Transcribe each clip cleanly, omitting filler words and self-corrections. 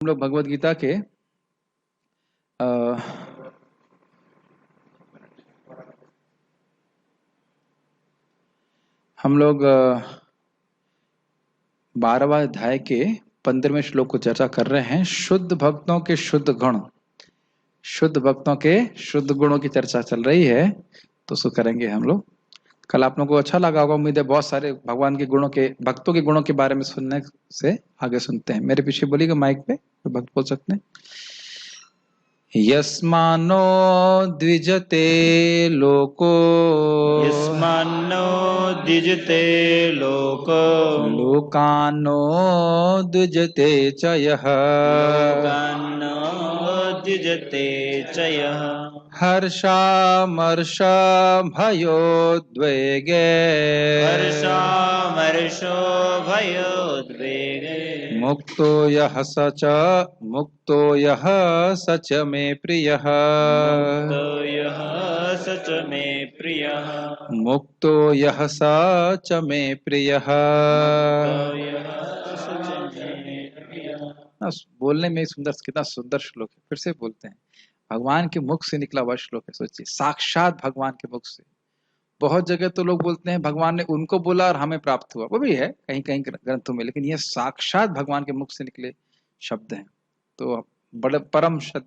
हम लोग भगवत गीता के हम लोग 12वां अध्याय के 15वें श्लोक को चर्चा कर रहे हैं। शुद्ध भक्तों के शुद्ध गुण, शुद्ध भक्तों के शुद्ध गुणों की चर्चा चल रही है, तो उसको करेंगे हम लोग। कल आप लोगों को अच्छा लगा होगा, उम्मीद है। बहुत सारे भगवान के गुणों के, भक्तों के गुणों के बारे में सुनने से आगे सुनते हैं। मेरे पीछे बोलिएगा माइक पे, तो भक्त बोल सकते हैं। यस्मानो द्विजते लोको, यस्मान्नो द्विजते लोको, लोकानो द्विजते च यः, लोकान्नो द्विजते च यः, हर्षामर्ष भयोद्वेगे, हर्षामर्षो भयोद्वेगे, मुक्तो यः स च मे प्रियः, मुक्तो यः स च मे प्रियः, मुक्तो यः स च मे प्रियः। मुक्तो यः स च मे प्रियः। बोलने में सुंदर, कितना सुंदर श्लोक है। फिर से बोलते हैं, भगवान के मुख से निकला हुआ श्लोक है। सोचिए, साक्षात भगवान के मुख से। बहुत जगह तो लोग बोलते हैं भगवान ने उनको बोला और हमें प्राप्त हुआ, वो भी है कहीं कहीं ग्रंथों में, लेकिन यह साक्षात भगवान के मुख से निकले शब्द हैं, तो बड़े परम शब्द।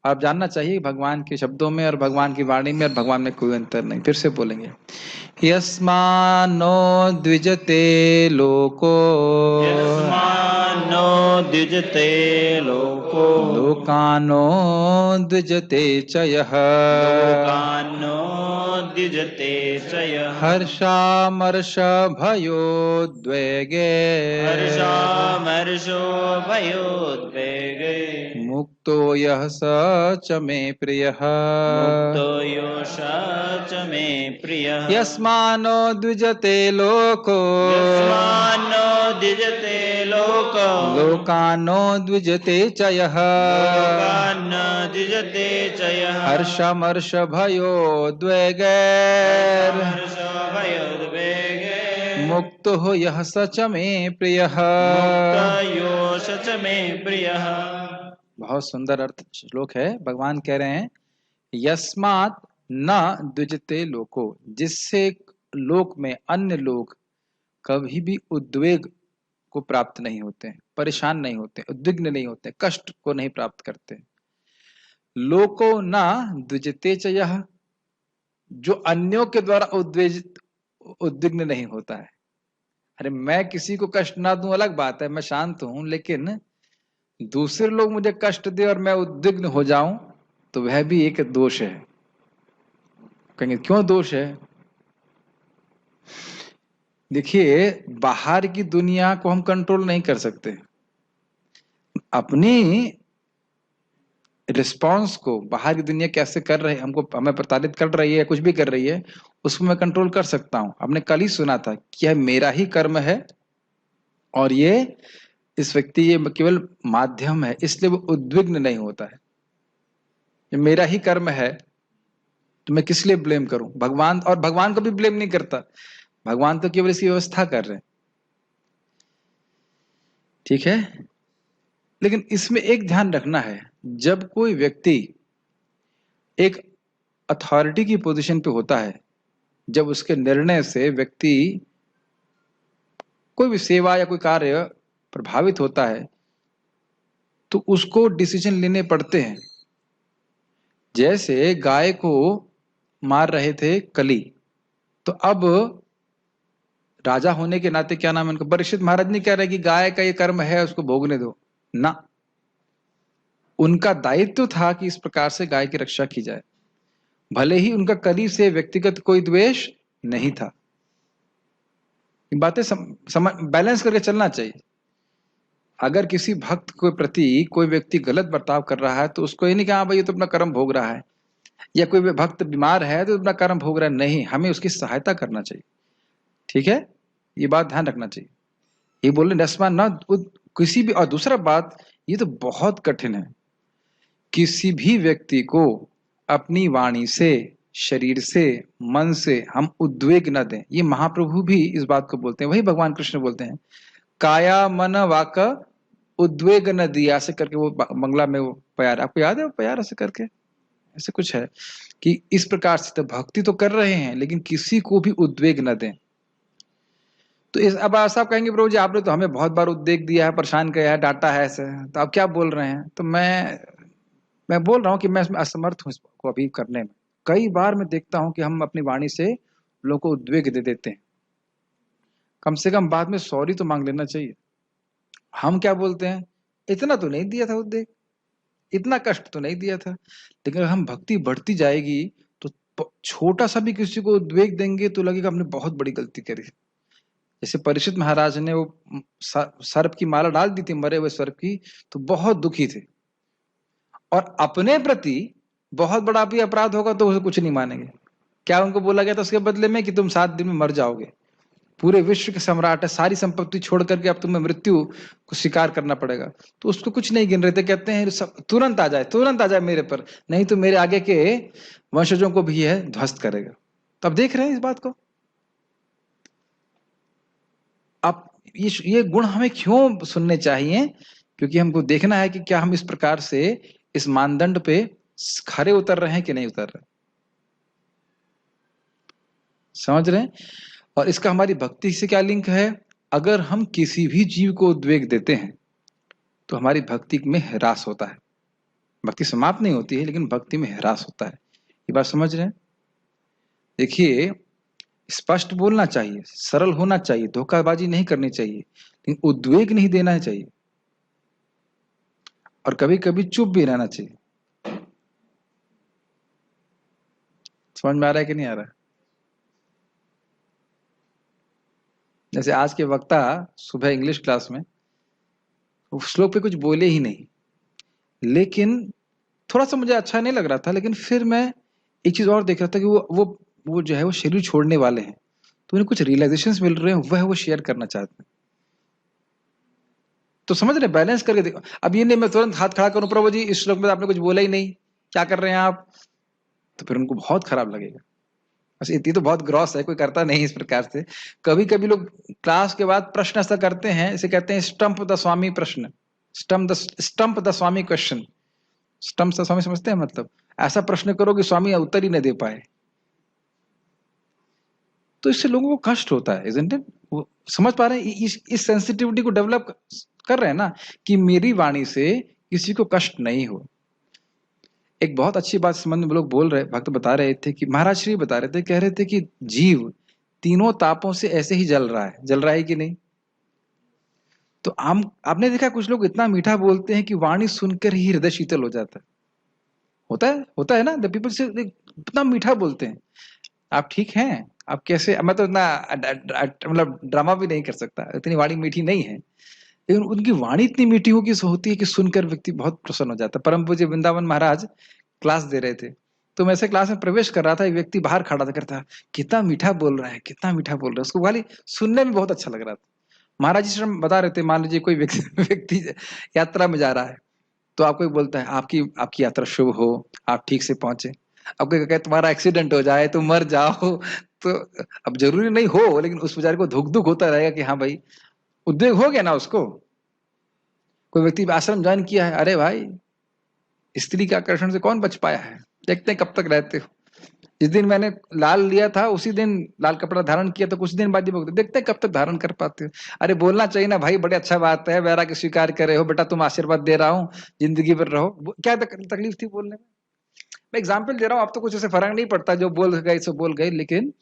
आप जानना चाहिए भगवान के शब्दों में और भगवान की वाणी में और भगवान में कोई अंतर नहीं। फिर से बोलेंगे, यस्मानो द्विजते लोको, यस्मान्नो द्विजते लोको, लोकानो द्विजते च यः, लोकान्नो द्विजते च यः, हर्षामर्ष भयोद्वेगे, हर्षामर्षो भयोद्वेगे, मुक्तो यः स च मे प्रियः, मुक्तो यो स च मे प्रियः। यस्मानो द्विजते लोको, यस्मान्नो द्विजते लोको, लोकानो द्विजते च यः, लोकान्नो द्विजते च यः, हर्षामर्ष भयोद्वेगे, हर्षामर्षो भयोद्वेगे, मुक्तो यः स च मे प्रियः, मुक्तो यो स च मे प्रियः। बहुत सुंदर अर्थ श्लोक है। भगवान कह रहे हैं, यस्मात् न द्विजते लोको, जिससे लोक में अन्य लोग कभी भी उद्वेग को प्राप्त नहीं होते हैं, परेशान नहीं होते, उद्विग्न नहीं होते, कष्ट को नहीं प्राप्त करते। लोको न द्विजते च यः, जो अन्यों के द्वारा उद्विग्न नहीं होता है। अरे मैं किसी को कष्ट ना दूं अलग बात है, मैं शांत हूं, लेकिन दूसरे लोग मुझे कष्ट दे और मैं उद्विग्न हो जाऊं, तो वह भी एक दोष है। कहेंगे क्यों दोष है? देखिए, बाहर की दुनिया को हम कंट्रोल नहीं कर सकते, अपनी रिस्पांस को बाहर की दुनिया कैसे कर रहे, हमको हमें प्रताड़ित कर रही है, कुछ भी कर रही है, उसको मैं कंट्रोल कर सकता हूं। हमने कल ही सुना था कि यह मेरा ही कर्म है और ये इस व्यक्ति, ये केवल माध्यम है, इसलिए वो उद्विग्न नहीं होता है। ये मेरा ही कर्म है, तो मैं किस लिए ब्लेम करूं? भगवान, और भगवान को भी ब्लेम नहीं करता, भगवान तो केवल इसकी व्यवस्था कर रहे हैं। ठीक है, लेकिन इसमें एक ध्यान रखना है, जब कोई व्यक्ति एक अथॉरिटी की पोजीशन पे होता है, जब उसके निर्णय से व्यक्ति कोई भी सेवा या कोई कार्य प्रभावित होता है, तो उसको डिसीजन लेने पड़ते हैं। जैसे गाय को मार रहे थे कली, तो अब राजा होने के नाते, क्या नाम है उनका, परीक्षित महाराज नहीं कह रहे कि गाय का ये कर्म है उसको भोगने दो ना, उनका दायित्व था कि इस प्रकार से गाय की रक्षा की जाए। भले ही उनका कली से व्यक्तिगत कोई द्वेष नहीं था। बातें बैलेंस करके चलना चाहिए। अगर किसी भक्त के प्रति कोई व्यक्ति गलत बर्ताव कर रहा है, तो उसको ये नहीं कहा भाई ये तो अपना कर्म भोग रहा है, या कोई भक्त बीमार है तो अपना कर्म भोग रहा है, नहीं, हमें उसकी सहायता करना चाहिए। ठीक है, ये बात ध्यान रखना चाहिए। ये बोले नस्मान ना किसी भी, और दूसरा बात, ये तो बहुत कठिन है, किसी भी व्यक्ति को अपनी वाणी से, शरीर से, मन से हम उद्वेग न दें। ये महाप्रभु भी इस बात को बोलते हैं, वही भगवान कृष्ण बोलते हैं, काया मन वाक उद्वेग न दिया, ऐसे करके वो बंगला में वो प्यार, आपको याद है वो प्यार ऐसे करके, ऐसे कुछ है कि इस प्रकार से तो भक्ति तो कर रहे हैं लेकिन किसी को भी उद्वेग न दें। तो इस अब आप कहेंगे प्रभु जी आपने तो हमें बहुत बार उद्वेग दिया है, परेशान किया है, डांटा है ऐसे, तो आप क्या बोल रहे हैं? तो मैं बोल रहा हूँ कि मैं इसमें असमर्थ हूँ इसको अभी करने में। कई बार मैं देखता हूँ कि हम अपनी वाणी से लोगों को उद्वेग दे देते हैं। कम से कम बाद में सॉरी तो मांग लेना चाहिए। हम क्या बोलते हैं, इतना तो नहीं दिया था उद्वेग, इतना कष्ट तो नहीं दिया था। लेकिन अगर हम भक्ति बढ़ती जाएगी तो छोटा सा भी किसी को उद्वेग देंगे तो लगेगा हमने बहुत बड़ी गलती करी। जैसे परीक्षित महाराज ने वो सर्प की माला डाल दी थी, मरे हुए सर्प की, तो बहुत दुखी थे। और अपने प्रति बहुत बड़ा भी अपराध होगा तो उसे कुछ नहीं मानेंगे। क्या उनको बोला गया था उसके बदले में कि तुम 7 दिन में मर जाओगे, पूरे विश्व के सम्राट है, सारी संपत्ति छोड़ करके अब तुम्हें मृत्यु को स्वीकार करना पड़ेगा। तो उसको कुछ नहीं गिन रहे थे, कहते हैं तुरंत आ जाए मेरे पर, नहीं तो मेरे आगे के वंशजों को भी यह ध्वस्त करेगा। तो अब देख रहे हैं इस बात को। अब ये गुण हमें क्यों सुनने चाहिए? क्योंकि हमको देखना है कि क्या हम इस प्रकार से इस मानदंड पे खरे उतर रहे हैं कि नहीं उतर रहे। समझ रहे हैं? और इसका हमारी भक्ति से क्या लिंक है? अगर हम किसी भी जीव को उद्वेग देते हैं तो हमारी भक्ति में ह्रास होता है। भक्ति समाप्त नहीं होती है लेकिन भक्ति में ह्रास होता है। ये बात समझ रहे हैं? देखिए, स्पष्ट बोलना चाहिए, सरल होना चाहिए, धोखाबाजी नहीं करनी चाहिए, लेकिन उद्वेग नहीं देना चाहिए। और कभी कभी चुप भी रहना चाहिए। समझ में आ रहा है कि नहीं आ रहा है? जैसे आज के वक्ता सुबह इंग्लिश क्लास में श्लोक पे कुछ बोले ही नहीं, लेकिन थोड़ा सा मुझे अच्छा नहीं लग रहा था, लेकिन फिर मैं एक चीज और देख रहा था कि वो जो है वो शरीर छोड़ने वाले हैं, तो उन्हें कुछ रियलाइजेशंस मिल रहे हैं, वह वो शेयर करना चाहते हैं। तो समझ रहे, बैलेंस करके देखो। अब ये नहीं मैं तुरंत हाथ खड़ा करूं, प्रभु जी इस श्लोक में आपने कुछ बोला ही नहीं, क्या कर रहे हैं आप, तो फिर उनको बहुत खराब लगेगा। बस इतनी तो बहुत ग्रॉस है, कोई करता नहीं इस प्रकार से। कभी कभी लोग क्लास के बाद प्रश्न ऐसा करते हैं, इसे कहते हैं स्टंप द स्वामी प्रश्न, stump the Swami question. Stump the Swami समझते हैं? मतलब ऐसा प्रश्न करो कि स्वामी उत्तर ही न दे पाए। तो इससे लोगों को कष्ट होता है, इजंट इट? वो समझ पा रहे हैं? इस सेंसिटिविटी को डेवलप कर रहे हैं ना, कि मेरी वाणी से किसी को कष्ट नहीं हो। एक बहुत अच्छी बात संबंध में लोग बोल रहे, भक्त बता रहे थे कि महाराज श्री बता रहे थे, कह रहे थे कि जीव तीनों तापों से ऐसे ही जल रहा है कि नहीं। तो आपने देखा कुछ लोग इतना मीठा बोलते हैं कि वाणी सुनकर ही हृदय शीतल हो जाता है। होता है ना, द पीपल से इतना मीठा बोलते हैं। आप ठीक हैं? आप कैसे? मैं तो इतना मतलब ड्रामा भी नहीं कर सकता, इतनी वाणी मीठी नहीं है, लेकिन उनकी वाणी इतनी मीठी होती है कि सुनकर व्यक्ति बहुत प्रसन्न हो जाता है। परम पूज्य वृंदावन महाराज क्लास दे रहे थे, तो मैं ऐसे क्लास में प्रवेश कर रहा था, एक व्यक्ति बाहर खड़ा था, करता कितना मीठा बोल रहा है, कितना मीठा बोल रहा है, उसको खाली सुनने में बहुत अच्छा लग रहा था। महाराज जी बता रहे थे, मान लीजिए कोई व्यक्ति यात्रा में जा रहा है, तो आपको बोलता है आपकी यात्रा शुभ हो, आप ठीक से पहुंचे। अब कोई कहता है तुम्हारा एक्सीडेंट हो जाए, तुम मर जाओ, तो अब जरूरी नहीं हो, लेकिन उस बेचारे को दुख होता रहेगा कि हाँ भाई, उद्वेग हो गया ना उसको। कोई व्यक्ति आश्रम ज्वाइन किया है, अरे भाई स्त्री के आकर्षण से कौन बच पाया है, देखते हैं कब तक रहते हो। जिस दिन मैंने लाल लिया था उसी दिन लाल कपड़ा धारण किया, तो कुछ दिन बाद ही देखते हैं कब तक धारण कर पाते हो। अरे बोलना चाहिए ना भाई, बड़े अच्छा बात है, वैराग्य स्वीकार करे हो बेटा, तुम आशीर्वाद दे रहा हूँ, जिंदगी भर रहो। क्या तकलीफ थी बोलने में? मैं एग्जाम्पल दे रहा हूँ, आप तो कुछ ऐसे फर्क नहीं पड़ता, जो बोल गए सो बोल गए, लेकिन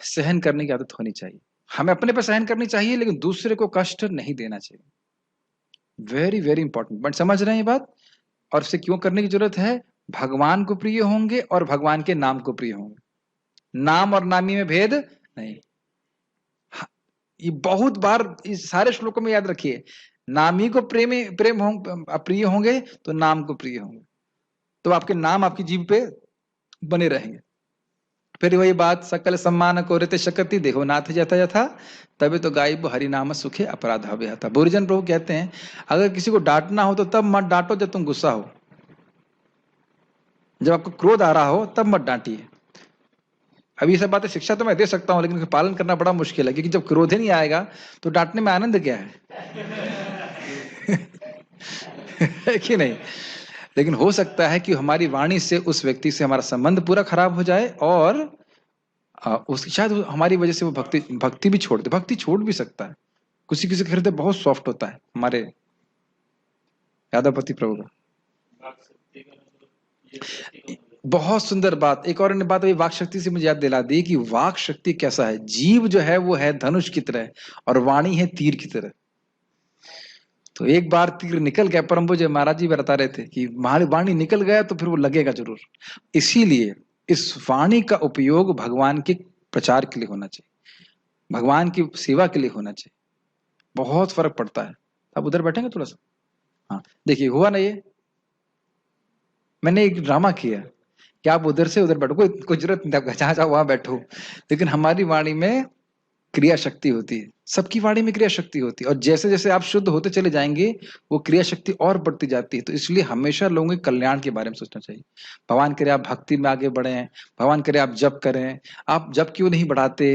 सहन करने की आदत होनी चाहिए। हमें अपने पर सहन करनी चाहिए, लेकिन दूसरे को कष्ट नहीं देना चाहिए। वेरी वेरी इंपॉर्टेंट, बट समझ रहे हैं ये बात? और इसे क्यों करने की जरूरत है? भगवान को प्रिय होंगे और भगवान के नाम को प्रिय होंगे। नाम और नामी में भेद नहीं। ये बहुत बार इस सारे श्लोकों में याद रखिए, नामी को प्रिय होंगे तो नाम को प्रिय होंगे, तो आपके नाम आपकी जीभ पे बने रहेंगे। फिर वही बात, सकल सम्मान को ऋत शकति देखो नाथ जथा यथा, तभी तो गायब हरिनाम सुखे अपराध था। बुरजन प्रभु कहते हैं, अगर किसी को डांटना हो तो तब मत डांटो जब तुम गुस्सा हो, जब आपको क्रोध आ रहा हो तब मत डांटिए। अभी ये सब बातें शिक्षा तो मैं दे सकता हूँ, लेकिन पालन करना बड़ा मुश्किल है, क्योंकि जब क्रोध ही नहीं आएगा तो डांटने में आनंद क्या है? है कि नहीं? लेकिन हो सकता है कि हमारी वाणी से उस व्यक्ति से हमारा संबंध पूरा खराब हो जाए, और उसकी शायद हमारी वजह से वो भक्ति भक्ति भी छोड़ दे। भक्ति छोड़ भी सकता है, किसी किसी का हृदय बहुत सॉफ्ट होता है। हमारे यादवपति प्रभु का बहुत सुंदर बात। एक और बात अभी वाक शक्ति से मुझे याद दिला दी कि वाक शक्ति कैसा है। जीव जो है वो है धनुष की तरह, और वाणी है तीर की तरह। तो एक बार तीर निकल गया, परम पूज्य महाराज जी बता रहे थे कि वाणी निकल गया तो फिर वो लगेगा जरूर। इसीलिए इस वाणी का उपयोग भगवान के प्रचार के लिए होना चाहिए, भगवान की सेवा के लिए होना चाहिए। बहुत फर्क पड़ता है। अब उधर बैठेंगे थोड़ा सा। हाँ देखिए, हुआ ना ये, मैंने एक ड्रामा किया कि आप उधर से उधर बैठो, कोई जरूरत नहीं, जहां जाओ वहां बैठो। लेकिन हमारी वाणी में क्रिया शक्ति होती है, सबकी वाणी में क्रिया शक्ति होती है, और जैसे जैसे आप शुद्ध होते चले जाएंगे वो क्रिया शक्ति और बढ़ती जाती है। तो इसलिए हमेशा लोगों के कल्याण के बारे में सोचना चाहिए। भगवान करे आप भक्ति में आगे बढ़े, भगवान करे आप जप करें। आप जप क्यों नहीं बढ़ाते?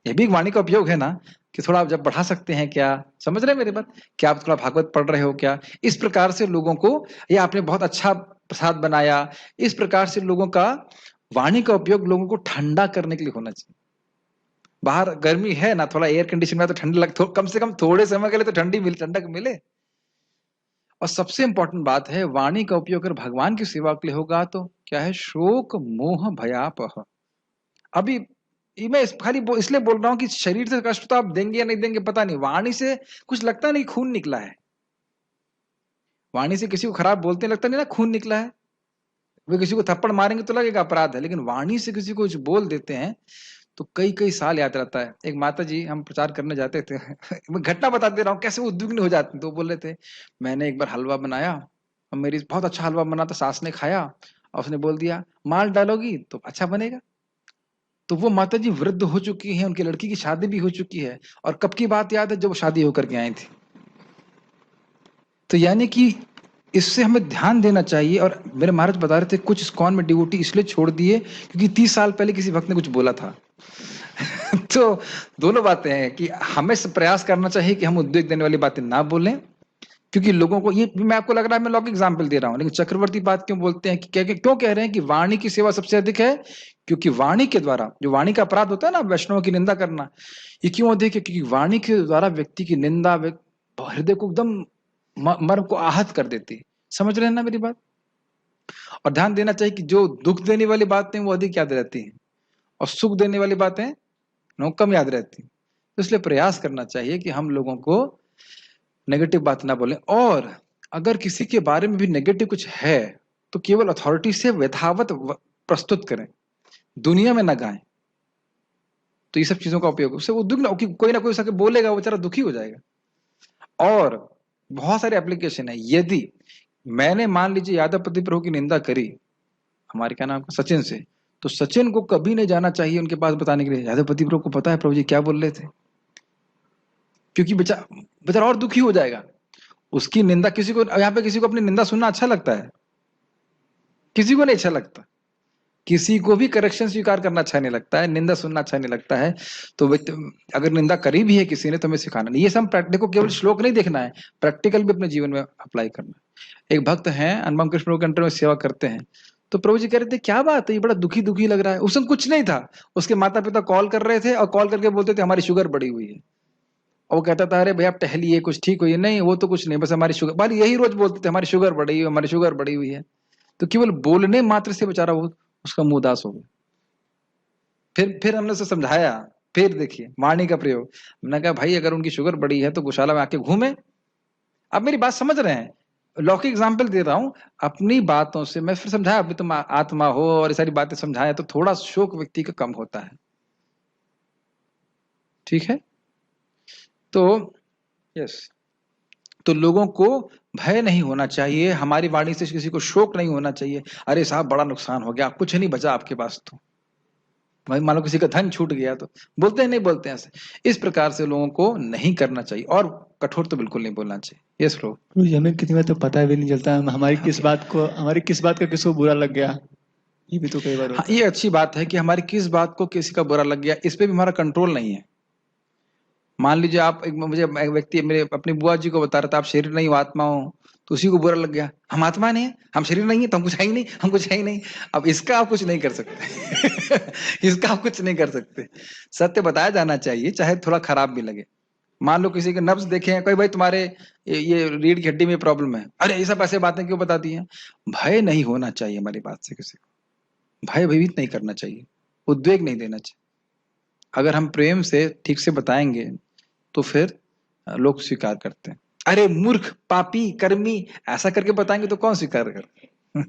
ये भी एक वाणी का उपयोग है ना, कि थोड़ा आप जब बढ़ा सकते हैं क्या? समझ रहे हैं मेरी बात? क्या आप थोड़ा भागवत पढ़ रहे हो क्या? इस प्रकार से लोगों को, या आपने बहुत अच्छा प्रसाद बनाया, इस प्रकार से लोगों का वाणी का उपयोग लोगों को ठंडा करने के लिए होना चाहिए। बाहर गर्मी है ना, थोड़ा एयर कंडीशन में तो ठंड कम से कम थोड़े समय के लिए तो ठंडक मिले। और सबसे इंपॉर्टेंट बात है, वाणी का उपयोग अगर भगवान की सेवा के लिए होगा तो क्या है, शोक मोह भयापह। अभी मैं खाली इसलिए बोल रहा हूं कि शरीर से कष्ट तो आप देंगे या नहीं देंगे पता नहीं, वाणी से कुछ लगता नहीं खून निकला है। वाणी से किसी को खराब बोलते लगता नहीं ना खून निकला है। वे किसी को थप्पड़ मारेंगे तो लगेगा अपराध है, लेकिन वाणी से किसी को कुछ बोल देते हैं तो कई कई साल याद रहता है। एक माता जी, हम प्रचार करने जाते थे मैं घटना बता दे रहा हूँ कैसे उद्विग्न हो जाते, तो बोल रहे थे मैंने एक बार हलवा बनाया और मेरी बहुत अच्छा हलवा बना था, सास ने खाया और उसने बोल दिया माल डालोगी तो अच्छा बनेगा। तो वो माता जी वृद्ध हो चुकी हैं, उनकी लड़की की शादी भी हो चुकी है, और कब की बात याद है, जब वो शादी होकर के आई थी। तो यानी कि इससे हमें ध्यान देना चाहिए। और मेरे महाराज बता रहे थे कुछ इस्कॉन में डिवोटी इसलिए छोड़ दिए क्योंकि 30 साल पहले किसी भक्त ने कुछ बोला था। तो दोनों बातें हैं कि हमें प्रयास करना चाहिए कि हम उद्वेग देने वाली बातें ना बोलें, क्योंकि लोगों को ये, मैं आपको लग रहा है मैं लॉक एग्जाम्पल दे रहा हूं, लेकिन चक्रवर्ती बात क्यों बोलते हैं कि क्यों कह रहे हैं कि वाणी की सेवा सबसे अधिक है? क्योंकि वाणी के द्वारा, जो वाणी का अपराध होता है ना वैष्णव की निंदा करना, ये क्यों अधिक है? क्योंकि वाणी के द्वारा व्यक्ति की निंदा हृदय को एकदम मर्म को आहत कर देती है। समझ रहे हैं ना मेरी बात? और ध्यान देना चाहिए कि जो दुख देने वाली बातें वो अधिक याद रहती हैं, और सुख देने वाली बातें कम याद रहती। तो इसलिए प्रयास करना चाहिए कि हम लोगों को नेगेटिव बात ना बोलें, और अगर किसी के बारे में भी नेगेटिव कुछ है तो केवल अथॉरिटी से यथावत प्रस्तुत करें, दुनिया में ना गाएं। तो ये सब चीजों का उपयोग, उससे वो दुख कोई ना कोई उसके बोलेगा, वो बेचारा दुखी हो जाएगा। और बहुत सारे एप्लीकेशन है। यदि मैंने मान लीजिए यादवपति प्रभु की निंदा करी हमारे क्या नाम सचिन से, तो सचिन को कभी नहीं जाना चाहिए उनके पास बताने के लिए यादवपति प्रभु को पता है प्रभु जी क्या बोल रहे थे, क्योंकि बेचारा और दुखी हो जाएगा। उसकी निंदा किसी को, यहाँ पे किसी को अपनी निंदा सुनना अच्छा लगता है? किसी को नहीं अच्छा लगता। किसी को भी करेक्शन स्वीकार करना अच्छा नहीं लगता है, निंदा सुनना अच्छा नहीं लगता है। तो अगर निंदा करी भी है किसी ने तो हमें सिखाना नहीं। ये सब देखो, केवल श्लोक नहीं देखना है, प्रैक्टिकल भी अपने जीवन में अप्लाई करना है। एक भक्त हैं अनुपम कृष्ण प्रभु के अंडर में सेवा करते हैं, तो प्रभु जी कह रहे थे क्या बात है, ये बड़ा दुखी दुखी लग रहा है। उसमें कुछ नहीं था, उसके माता पिता कॉल कर रहे थे और कॉल करके बोलते थे हमारी शुगर बढ़ी हुई है, और वो कहता था अरे भैया आप टहलिए कुछ ठीक हुई है। नहीं वो तो कुछ नहीं, बस हमारी शुगर, बाली यही रोज बोलते थे हमारी शुगर बढ़ी हुई है, हमारी शुगर बढ़ी हुई है। तो केवल बोलने मात्र से बेचारा वो उसका मुंह उदास हो गया। फिर हमने उसे समझाया, फिर देखिए वाणी का प्रयोग। हमने कहा भाई अगर उनकी शुगर बढ़ी है तो गौशाला में आके घूमे। अब मेरी बात समझ रहे हैं? लौकिक एग्जाम्पल दे रहा हूं अपनी बातों से। मैं फिर समझाया अभी तुम आत्मा हो और ये सारी बातें समझाया तो थोड़ा शोक व्यक्ति का कम होता है। ठीक है? तो यस, तो लोगों को भय नहीं होना चाहिए, हमारी वाणी से किसी को शोक नहीं होना चाहिए। अरे साहब बड़ा नुकसान हो गया, कुछ नहीं बचा आपके पास, तो भाई मान लो किसी का धन छूट गया, तो बोलते हैं नहीं बोलते हैं ऐसे। इस प्रकार से लोगों को नहीं करना चाहिए, और कठोर तो बिल्कुल नहीं बोलना चाहिए। ये श्लोक हमें कितनी बार तो पता भी नहीं चलता हमारी किस बात का किसको बुरा लग गया, ये भी तो कई बार होता है। ये अच्छी बात है कि हमारी किस बात को किसी का बुरा लग गया, इस पे भी हमारा कंट्रोल नहीं है। मान लीजिए आप मुझे एक व्यक्ति मेरे अपनी बुआ जी को बता रहा था आप शरीर नहीं हो आत्मा हो, तो उसी को बुरा लग गया, हम आत्मा नहीं है, हम शरीर नहीं है, तो हम कुछ है ही नहीं, हम कुछ है ही नहीं। अब इसका आप कुछ नहीं कर सकते इसका आप कुछ नहीं कर सकते। सत्य बताया जाना चाहिए चाहे थोड़ा खराब भी लगे। मान लो किसी के नब्ज देखे हैं, कोई भाई तुम्हारे ये रीढ़ की हड्डी में प्रॉब्लम है, अरे ये सब ऐसे बातें क्यों बताती हैं? भय नहीं होना चाहिए हमारी बात से किसी को, भय भयभीत नहीं करना चाहिए, उद्वेग नहीं देना चाहिए। अगर हम प्रेम से ठीक से बताएंगे तो फिर लोग स्वीकार करते हैं। अरे मूर्ख, पापी, कर्मी, ऐसा करके बताएंगे तो कौन स्वीकार कर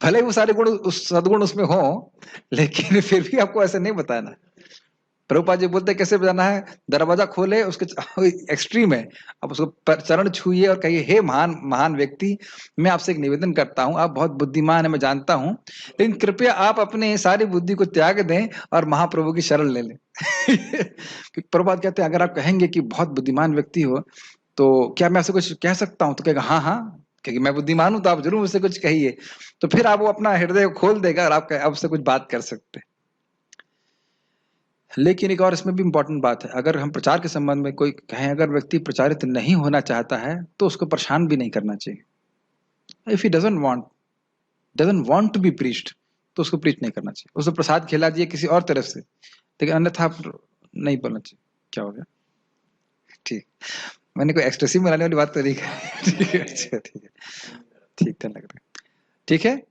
भले वो सारे गुण उस सदगुण उसमें हो, लेकिन फिर भी आपको ऐसे नहीं बताना। प्रभुपाद जी बोलते कैसे बताना है, दरवाजा खोले उसके एक्सट्रीम है, अब उसको चरण छूइए और कहिए हे महान महान व्यक्ति, मैं आपसे एक निवेदन करता हूं, आप बहुत बुद्धिमान है मैं जानता हूं, लेकिन कृपया आप अपने सारी बुद्धि को त्याग दें और महाप्रभु की शरण ले लें प्रभुपाद कहते हैं अगर आप कहेंगे कि बहुत बुद्धिमान व्यक्ति हो तो क्या मैं आपसे कुछ कह सकता हूं? तो कहेगा हाँ हाँ, क्योंकि मैं बुद्धिमान हूं तो आप जरूर मुझसे कुछ कहिए। तो फिर आप वो अपना हृदय खोल देगा और आप आपसे कुछ बात कर सकते। लेकिन एक और इसमें भी इंपॉर्टेंट बात है, अगर हम प्रचार के संबंध में कोई कहें, अगर व्यक्ति प्रचारित नहीं होना चाहता है तो उसको परेशान भी नहीं करना चाहिए। If he doesn't want to be preached तो उसको प्रीच नहीं करना चाहिए। उसको प्रसाद खिला दिए किसी और तरफ से, लेकिन अन्यथा नहीं बोलना चाहिए। क्या हो गया? ठीक, मैंने कोई एक्सप्रेसिव बनाने वाली बात तो नहीं करी ठीक है, अच्छा ठीक है, ठीक तो लग रहा है, ठीक है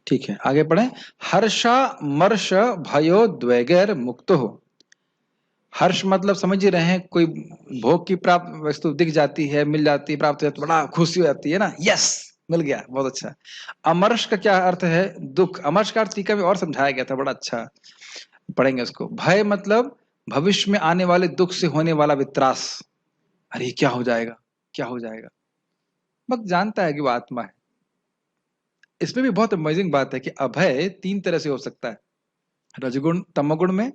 ठीक है। आगे पढ़ें। हर्षा मर्ष भयो द्वेगैर मुक्त हो। हर्ष मतलब समझ ही रहे हैं, कोई भोग की प्राप्त वस्तु दिख जाती है, मिल जाती है, प्राप्त हो जाती है, बड़ा खुशी हो जाती है ना, यस मिल गया, बहुत अच्छा। अमर्ष का क्या अर्थ है? दुख। अमर्ष का अर्थ टीका में और समझाया गया था, बड़ा अच्छा, पढ़ेंगे उसको। भय मतलब भविष्य में आने वाले दुख से होने वाला वित्रास, अरे क्या हो जाएगा, क्या हो जाएगा। भक्त जानता है कि वो आत्मा है। इसमें भी बहुत अमेजिंग बात है कि अभय 3 तरह से हो सकता है, रजगुण तमोगुण में,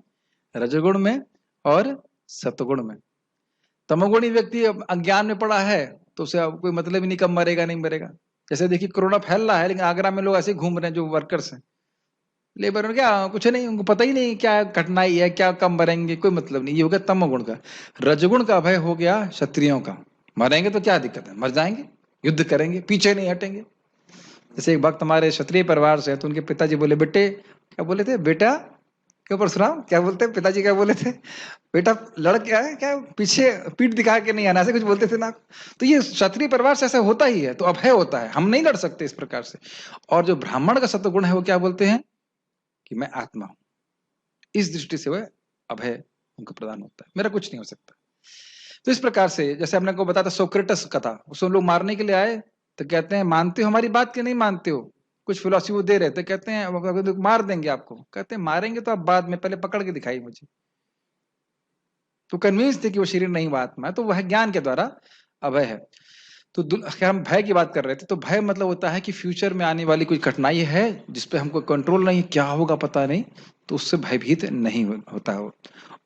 रजगुण में और सतगुण में। तमोगुणी व्यक्ति अज्ञान में पड़ा है तो उसे अब कोई मतलब ही नहीं कब मरेगा नहीं मरेगा। जैसे देखिए कोरोना फैल रहा है, लेकिन आगरा में लोग ऐसे घूम रहे हैं जो वर्कर्स हैं, लेबर में, क्या कुछ नहीं, उनको पता ही नहीं क्या कठिनाई है, क्या कम मरेंगे, कोई मतलब नहीं। ये हो गया तमोगुण का। रजगुण का अभय हो गया क्षत्रियों का, मरेंगे तो क्या दिक्कत है, मर जाएंगे, युद्ध करेंगे, पीछे नहीं हटेंगे। जैसे एक भक्त हमारे क्षत्रिय परिवार से है, तो उनके पिताजी बोले, बेटे क्या बोले थे, बेटा क्या परशुराम क्या बोलते हैं पिताजी, क्या बोले थे, बेटा लड़ क्या है, क्या पीछे पीठ दिखा के नहीं आना, ऐसे कुछ बोलते थे ना। तो ये क्षत्रिय परिवार से ऐसा होता ही है, तो अभय होता है, हम नहीं लड़ सकते इस प्रकार से। और जो ब्राह्मण का सत्वगुण है वो क्या बोलते हैं कि मैं आत्मा हूं, इस दृष्टि से वह अभय उनको प्रदान होता है, मेरा कुछ नहीं हो सकता। तो इस प्रकार से जैसे हमने को बताया था सोक्रेटस का था, उसको लोग मारने के लिए आए तो कहते हैं मानते हो हमारी बात कि नहीं मानते हो, कुछ फिलोसफी वो दे रहे थे, कहते हैं मार देंगे आपको, कहते हैं मारेंगे तो आप बाद में, पहले पकड़ के दिखाई मुझे। तो कन्विंस थे कि वो शरीर नहीं वो आत्मा है, तो वह ज्ञान के द्वारा अभय है। तो हम भय की बात कर रहे थे, तो भय मतलब होता है कि फ्यूचर में आने वाली कोई कठिनाई है जिसपे हमको कंट्रोल नहीं, क्या होगा पता नहीं, तो उससे भयभीत नहीं होता हो।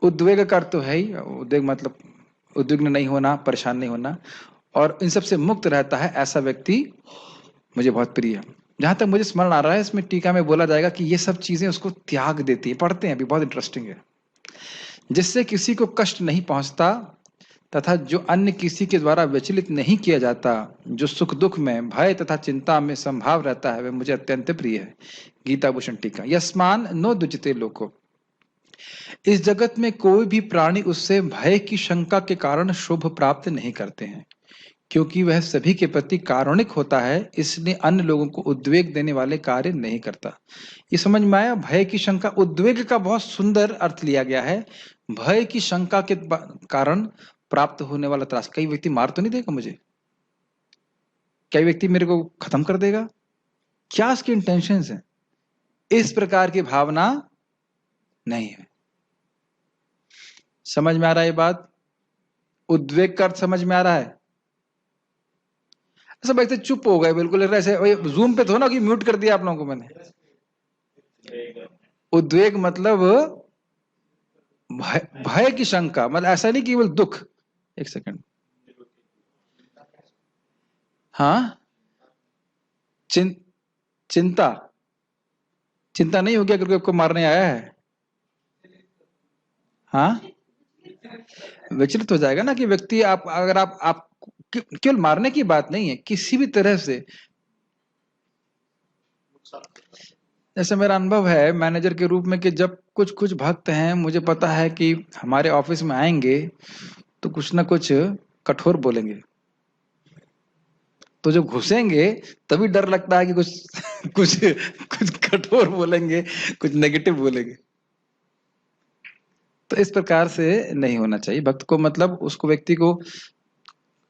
उद्वेग का अर्थ तो है ही, उद्वेग मतलब उद्विग्न नहीं होना, परेशान नहीं होना, और इन सब से मुक्त रहता है, ऐसा व्यक्ति मुझे बहुत प्रिय है। जहां तक मुझे स्मरण आ रहा है, इसमें टीका में बोला जाएगा कि ये सब चीजें उसको त्याग देती है, पढ़ते हैं अभी, बहुत इंटरेस्टिंग है। जिससे किसी को कष्ट नहीं पहुंचता तथा जो अन्य किसी के द्वारा विचलित नहीं किया जाता, जो सुख दुख में, भय तथा चिंता में संभाव रहता है, वह मुझे अत्यंत प्रिय है। गीता भूषण टीका। यस्मान नो दुजते लोको। इस जगत में कोई भी प्राणी उससे भय की शंका के कारण शुभ प्राप्त नहीं करते हैं, क्योंकि वह सभी के प्रति कारुणिक होता है, इसलिए अन्य लोगों को उद्वेग देने वाले कार्य नहीं करता। ये समझ में आया? भय की शंका, उद्वेग का बहुत सुंदर अर्थ लिया गया है। भय की शंका के कारण प्राप्त होने वाला त्रास। कई व्यक्ति मार तो नहीं देगा मुझे, कई व्यक्ति मेरे को खत्म कर देगा, क्या उसकी इंटेंशन है, इस प्रकार की भावना नहीं है। समझ में आ रहा है ये बात? उद्वेग का अर्थ समझ में आ रहा है? सब ऐसे चुप हो गए बिल्कुल, ऐसे जूम पे थो ना कि म्यूट कर दिया आप लोगों को मैंने। उद्वेग मतलब भय की शंका, मतलब ऐसा नहीं केवल दुख। एक सेकंड, हाँ, चिंता, चिंता नहीं होगी अगर कोई आपको मारने आया है, हाँ, विचलित हो जाएगा ना कि व्यक्ति, आप अगर आप केवल मारने की बात नहीं है, किसी भी तरह से। जैसे मेरा अनुभव है मैनेजर के रूप में कि जब कुछ कुछ भक्त हैं, मुझे पता है कि हमारे ऑफिस में आएंगे तो कुछ ना कुछ कठोर बोलेंगे, तो जब घुसेंगे तभी डर लगता है कि कुछ कुछ कुछ कठोर बोलेंगे, कुछ नेगेटिव बोलेंगे। तो इस प्रकार से नहीं होना चाहिए भक्त को, मतलब उसको, व्यक्ति को,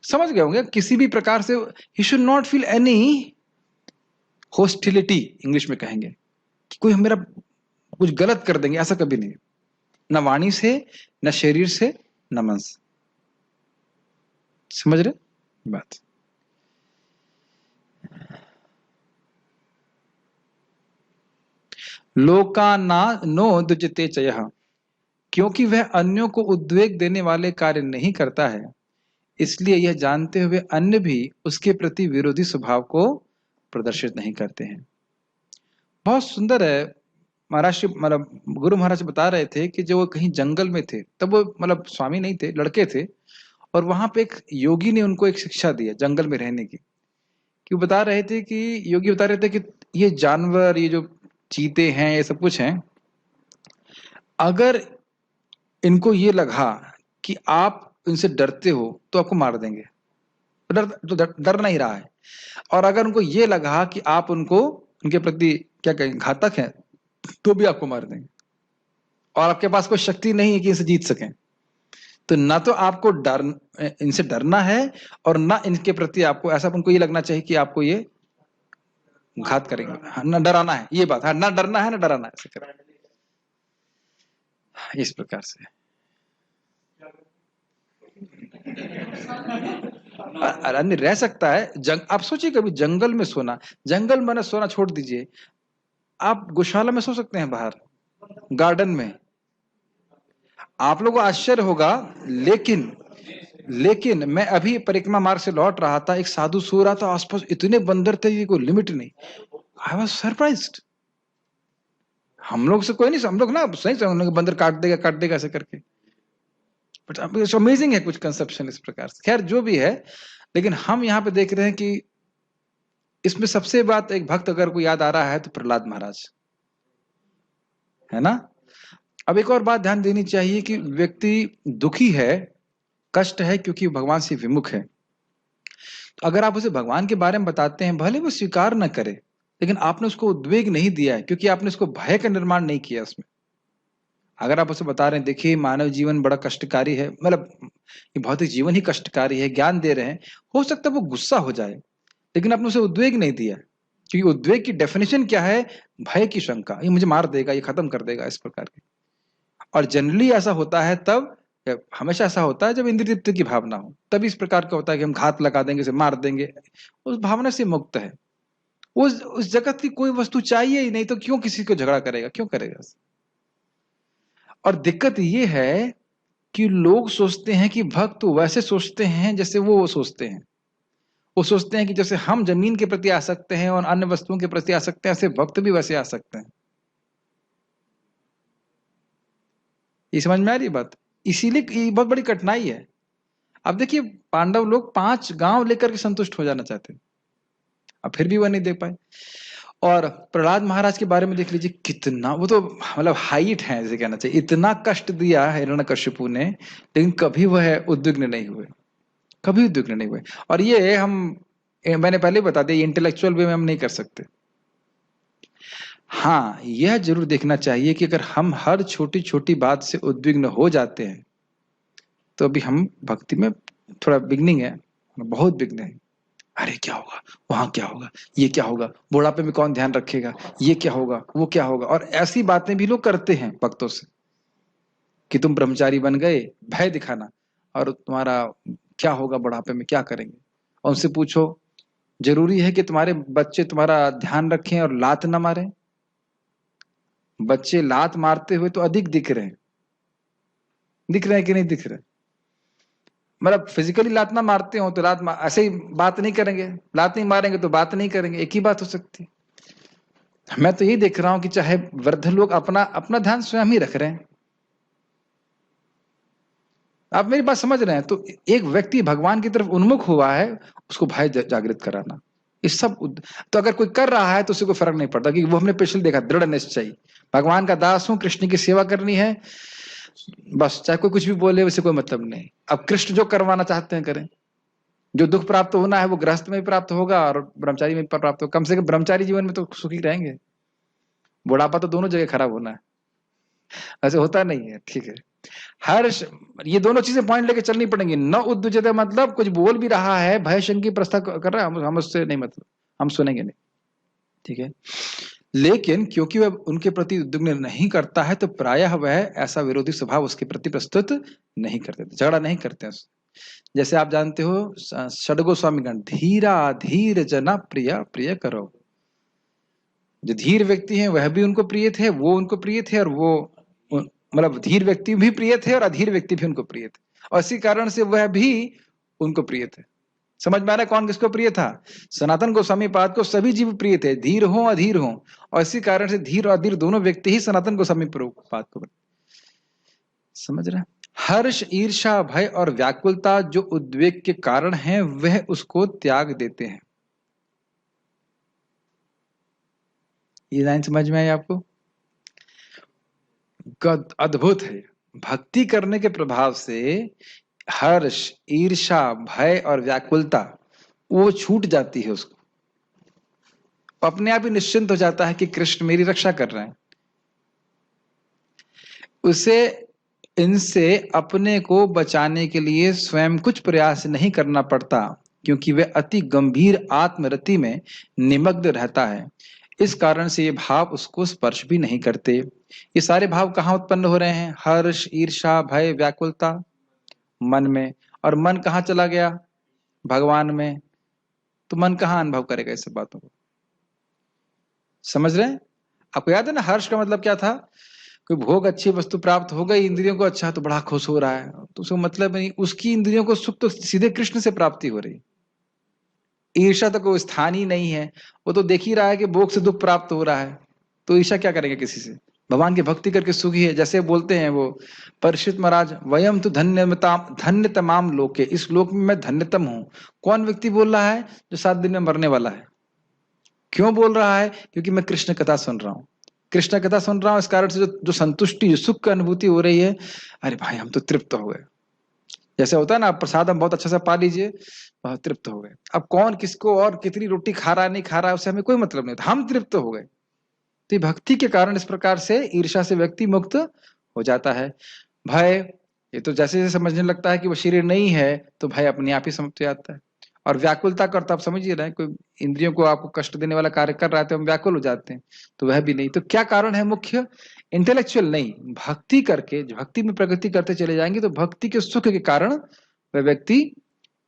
समझ गए होंगे, किसी भी प्रकार से he should not feel any hostility, English में कहेंगे कि कोई मेरा कुछ गलत कर देंगे, ऐसा कभी नहीं, न वाणी से, न शरीर से, न मन से। समझ रहे बात? लोकाना नो दुजते चयः, क्योंकि वह अन्यों को उद्वेग देने वाले कार्य नहीं करता है, इसलिए यह जानते हुए अन्य भी उसके प्रति विरोधी स्वभाव को प्रदर्शित नहीं करते हैं। बहुत सुंदर है। महाराज, मतलब गुरु महाराज बता रहे थे कि जो वो कहीं जंगल में थे, तब वो मतलब स्वामी नहीं थे, लड़के थे, और वहां पे एक योगी ने उनको एक शिक्षा दी है जंगल में रहने की। कि वो बता रहे थे कि योगी बता रहे थे कि ये जानवर, ये जो चीते हैं, ये सब कुछ हैं, अगर इनको ये लगा कि आप इनसे डरते हो तो आपको मार देंगे, डर नहीं रहा है। और अगर उनको ये लगा कि आप उनको, उनके प्रति क्या कहेंगे, घातक है, तो भी आपको मार देंगे, और आपके पास कोई शक्ति नहीं है कि इनसे जीत सकें। तो ना तो आपको इनसे डरना है, और ना इनके प्रति आपको ऐसा उनको ये लगना चाहिए कि आपको ये घात करेंगे। हाँ, ना डराना है, ये बात है, ना डरना है ना डराना है, ऐसे करें इस प्रकार से। अन्य रह सकता है। आप सोचिए कभी जंगल में सोना, जंगल में सोना छोड़ दीजिए, आप गौशाला में सो सकते हैं, बाहर गार्डन में, आप लोगों को आश्चर्य होगा। लेकिन मैं अभी परिक्रमा मार्ग से लौट रहा था, एक साधु सो रहा था, आसपास इतने बंदर थे कि कोई लिमिट नहीं। I was surprised. हम लोग से कोई नहीं, हम लोग ना सही समझ, बंदर काट देगा ऐसे करके, बट अमेजिंग है कुछ कंसेप्शन इस प्रकार से। खैर जो भी है, लेकिन हम यहाँ पे देख रहे हैं कि इसमें सबसे बात, एक भक्त अगर कोई याद आ रहा है तो प्रहलाद महाराज है ना। अब एक और बात ध्यान देनी चाहिए कि व्यक्ति दुखी है, कष्ट है, क्योंकि भगवान से विमुख है। तो अगर आप उसे भगवान के बारे में बताते हैं, भले वो स्वीकार न करे, लेकिन आपने उसको उद्वेग नहीं दिया है, क्योंकि आपने उसको भय का निर्माण नहीं किया उसमें। अगर आप उसे बता रहे हैं, देखिए मानव जीवन बड़ा कष्टकारी है, मतलब ये भौतिक जीवन ही कष्टकारी है, ज्ञान दे रहे हैं, हो सकता है वो गुस्सा हो जाए, लेकिन आपने उसे उद्वेग नहीं दिया। क्योंकि उद्वेग की डेफिनेशन क्या है? भय की शंका, ये मुझे मार देगा, ये खत्म कर देगा, इस प्रकार की। और जनरली ऐसा होता है तब, हमेशा ऐसा होता है जब इंद्रिय तृप्ति की भावना हो, तभी इस प्रकार का होता है कि हम घात लगा देंगे, इसे मार देंगे। उस भावना से मुक्त है, उस जगत की कोई वस्तु चाहिए ही नहीं, तो क्यों किसी को झगड़ा करेगा, क्यों करेगा? और दिक्कत ये है कि लोग सोचते हैं कि भक्त वैसे सोचते हैं जैसे वो सोचते हैं। वो सोचते हैं कि जैसे हम जमीन के प्रति आ सकते हैं और अन्य वस्तुओं के प्रति आ सकते हैं, ऐसे भक्त भी वैसे आ सकते हैं। ये समझ में आ रही बात? इसीलिए ये बहुत बड़ी कठिनाई है। अब देखिए, पांडव लोग 5 गांव लेकर के संतुष्ट हो जाना चाहते, अब फिर भी वह नहीं दे पाए। और प्रहलाद महाराज के बारे में देख लीजिए, कितना वो तो मतलब हाइट है, जैसे कहना चाहिए, इतना कष्ट दिया हिरण्यकशिपु ने, लेकिन कभी वह उद्विग्न नहीं हुए, कभी उद्विग्न नहीं हुए। और ये मैंने पहले बता दिया, इंटेलेक्चुअल वे में हम नहीं कर सकते। हाँ, यह जरूर देखना चाहिए कि अगर हम हर छोटी छोटी बात से उद्विग्न हो जाते हैं, तो अभी हम भक्ति में थोड़ा बिगनिंग है, बहुत बिगने है। अरे क्या होगा, वहां क्या होगा, ये क्या होगा, बुढ़ापे में कौन ध्यान रखेगा, ये क्या होगा, वो क्या होगा। और ऐसी बातें भी लोग करते हैं भक्तों से कि तुम ब्रह्मचारी बन गए, भय दिखाना, और तुम्हारा क्या होगा बुढ़ापे में, क्या करेंगे। और उनसे पूछो, जरूरी है कि तुम्हारे बच्चे तुम्हारा ध्यान रखें और लात ना मारें? बच्चे लात मारते हुए तो अधिक दिख रहे हैं, दिख रहे हैं कि नहीं दिख रहे? मतलब फिजिकली लात ना मारते हो तो ऐसे ही बात नहीं करेंगे, लात नहीं मारेंगे तो बात नहीं करेंगे, एक ही बात हो सकती है। मैं तो यही देख रहा हूं कि चाहे वृद्ध लोग अपना अपना ध्यान स्वयं ही रख रहे हैं, आप मेरी बात समझ रहे हैं? तो एक व्यक्ति भगवान की तरफ उन्मुख हुआ है, उसको भय जागृत कराना, इस सब तो अगर कोई कर रहा है तो उसे कोई फर्क नहीं पड़ता, क्योंकि वो हमने पिछले देखा, दृढ़ निश्चय, भगवान का दास हूं, कृष्ण की सेवा करनी है, बस चाहे कोई कुछ भी बोले उसे कोई मतलब नहीं। अब कृष्ण जो करवाना चाहते हैं करें, जो दुख प्राप्त होना है वो गृहस्थ में भी प्राप्त होगा और ब्रह्मचारी में भी प्राप्त होगा। कम से कम ब्रह्मचारी जीवन में तो सुखी रहेंगे, बुढ़ापा तो दोनों जगह खराब होना है, ऐसे होता नहीं है। ठीक है, हर्ष, ये दोनों चीजें पॉइंट लेके चलनी पड़ेंगी। न उद्विजते मतलब कुछ बोल भी रहा है, भय शंकी प्रस्ताव कर रहा है, हम उससे नहीं, मतलब हम सुनेंगे नहीं, ठीक है। लेकिन क्योंकि वह उनके प्रति उद्विग्न नहीं करता है तो प्रायः वह ऐसा विरोधी स्वभाव उसके प्रति प्रस्तुत नहीं करते, झगड़ा नहीं करते हैं। जैसे आप जानते हो षडगोस्वामीगण, धीरा धीर जना प्रिय प्रिय करो, जो धीर व्यक्ति हैं वह भी उनको प्रिय थे, वो उनको प्रिय थे, और वो मतलब धीर व्यक्ति भी प्रिय थे और अधीर व्यक्ति भी उनको प्रिय थे, और इसी कारण से वह भी उनको प्रिय थे। समझ में आ रहा है कौन किसको प्रिय था? सनातन गोस्वामी पाद को सभी जीव प्रिय थे, धीर हो अधीर हो, और इसी कारण से धीर और अधीर दोनों व्यक्ति ही सनातन गोस्वामी पाद को। समझ रहे हैं? हर्ष, ईर्षा, भय और व्याकुलता जो उद्वेग के कारण हैं वह उसको त्याग देते हैं। ये लाइन समझ में आई आपको? अद्भुत है। भक्ति करने के प्रभाव से हर्ष, ईर्षा, भय और व्याकुलता वो छूट जाती है, उसको अपने आप ही निश्चिंत हो जाता है कि कृष्ण मेरी रक्षा कर रहे हैं। उसे इनसे अपने को बचाने के लिए स्वयं कुछ प्रयास नहीं करना पड़ता, क्योंकि वह अति गंभीर आत्मरति में निमग्न रहता है। इस कारण से ये भाव उसको स्पर्श भी नहीं करते। ये सारे भाव कहाँ उत्पन्न हो रहे हैं? हर्ष, ईर्षा, भय, व्याकुलता मन में, और मन कहाँ चला गया? भगवान में। तो मन कहाँ अनुभव करेगा इस सब बातों को? समझ रहे हैं? आपको याद है ना हर्ष का मतलब क्या था? कोई भोग, अच्छी वस्तु प्राप्त हो गई, इंद्रियों को अच्छा, तो बड़ा खुश हो रहा है, तो उसको मतलब नहीं, उसकी इंद्रियों को सुख तो सीधे कृष्ण से प्राप्ति हो रही। ईर्षा तो कोई स्थान ही नहीं है, वो तो देख ही रहा है कि भोग से दुख प्राप्त हो रहा है, तो ईर्षा क्या करेंगे किसी से? भगवान की भक्ति करके सुखी है। जैसे बोलते हैं वो परीक्षित महाराज, वयम तो धन्य तमाम लोके, इस लोक में मैं धन्यतम हूं। कौन व्यक्ति बोल रहा है? जो 7 दिन में मरने वाला है। क्यों बोल रहा है? क्योंकि मैं कृष्ण कथा सुन रहा हूं, कृष्ण कथा सुन रहा हूं, इस कारण से जो संतुष्टि, जो सुख की अनुभूति हो रही है, अरे भाई हम तो तृप्त हो गए। जैसे होता है ना, प्रसाद हम बहुत अच्छा से पा लीजिए, बहुत तृप्त हो गए। अब कौन किसको और कितनी रोटी खा रहा है नहीं खा रहा है उससे हमें कोई मतलब नहीं, हम तृप्त हो गए। तो भक्ति के कारण इस प्रकार से ईर्ष्या से व्यक्ति मुक्त हो जाता है। भय, ये तो जैसे जैसे समझने लगता है कि वो शरीर नहीं है तो भय अपने आप ही समाप्त हो जाता है। और व्याकुलता करता, आप समझिए रहे हैं, कोई इंद्रियों को आपको कष्ट देने वाला कार्य कर रहा है तो हम व्याकुल हो जाते हैं, तो वह भी नहीं। तो क्या कारण है मुख्य? इंटेलेक्चुअल नहीं, भक्ति करके, भक्ति में प्रगति करते चले जाएंगे तो भक्ति के सुख के कारण वह व्यक्ति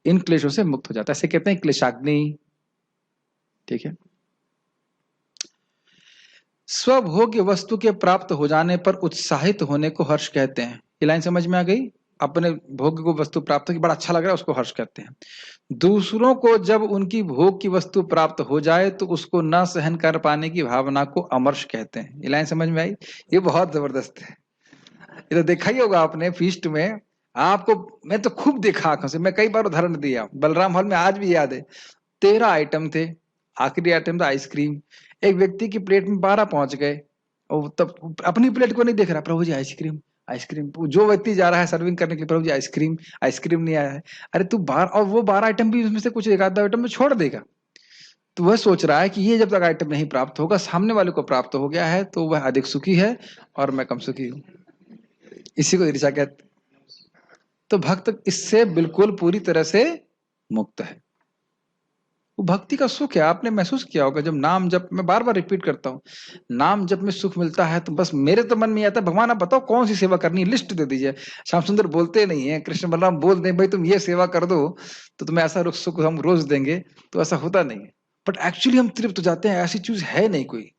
इन क्लेशों से मुक्त हो जाता है। ऐसे कहते हैं क्लेशाग्नि। ठीक है। स्वभोग्य वस्तु के प्राप्त हो जाने पर उत्साहित होने को हर्ष कहते हैं। ये लाइन समझ में आ गई? अपने भोग को वस्तु प्राप्त की बड़ा अच्छा लग रहा है, उसको हर्ष कहते हैं। दूसरों को जब उनकी भोग की वस्तु प्राप्त हो जाए तो उसको न सहन कर पाने की भावना को अमर्ष कहते हैं। ये लाइन समझ में आई? ये बहुत जबरदस्त है। ये तो देखा ही होगा आपने फीस्ट में, आपको मैं तो खूब देखा आंखों से, मैं कई बार उदाहरण दिया, बलराम हॉल में आज भी याद है। 13 आइटम थे, आखिरी आइटम था आइसक्रीम। एक व्यक्ति की प्लेट में 12 पहुंच गए, और तब अपनी प्लेट को नहीं देख रहा, प्रभु जी आइसक्रीम आइसक्रीम। जो व्यक्ति जा रहा है सर्विंग करने के लिए, प्रभु जी आइसक्रीम आइसक्रीम नहीं आया है। अरे तू 12, और वो 12 आइटम भी उसमें से कुछ एक आधा आइटम में छोड़ देगा, तो वह सोच रहा है कि ये जब तक आइटम नहीं प्राप्त होगा, सामने वाले को प्राप्त हो गया है तो वह अधिक सुखी है और मैं कम सुखी हूं। इसी को ईर्ष्या कहते। तो भक्त इससे बिल्कुल पूरी तरह से मुक्त है। वो भक्ति का सुख है। आपने महसूस किया होगा जब नाम जप, मैं बार बार रिपीट करता हूँ, नाम जप में सुख मिलता है तो बस मेरे तो मन में आता है, भगवान आप बताओ कौन सी सेवा करनी है, लिस्ट दे दीजिए। श्याम सुंदर बोलते नहीं है, कृष्ण बलराम बोल दें भाई तुम ये सेवा कर दो तो तुम्हें ऐसा सुख हम रोज देंगे, तो ऐसा होता नहीं है। बट एक्चुअली हम तृप्त हो जाते हैं, ऐसी चीज है नहीं कोई।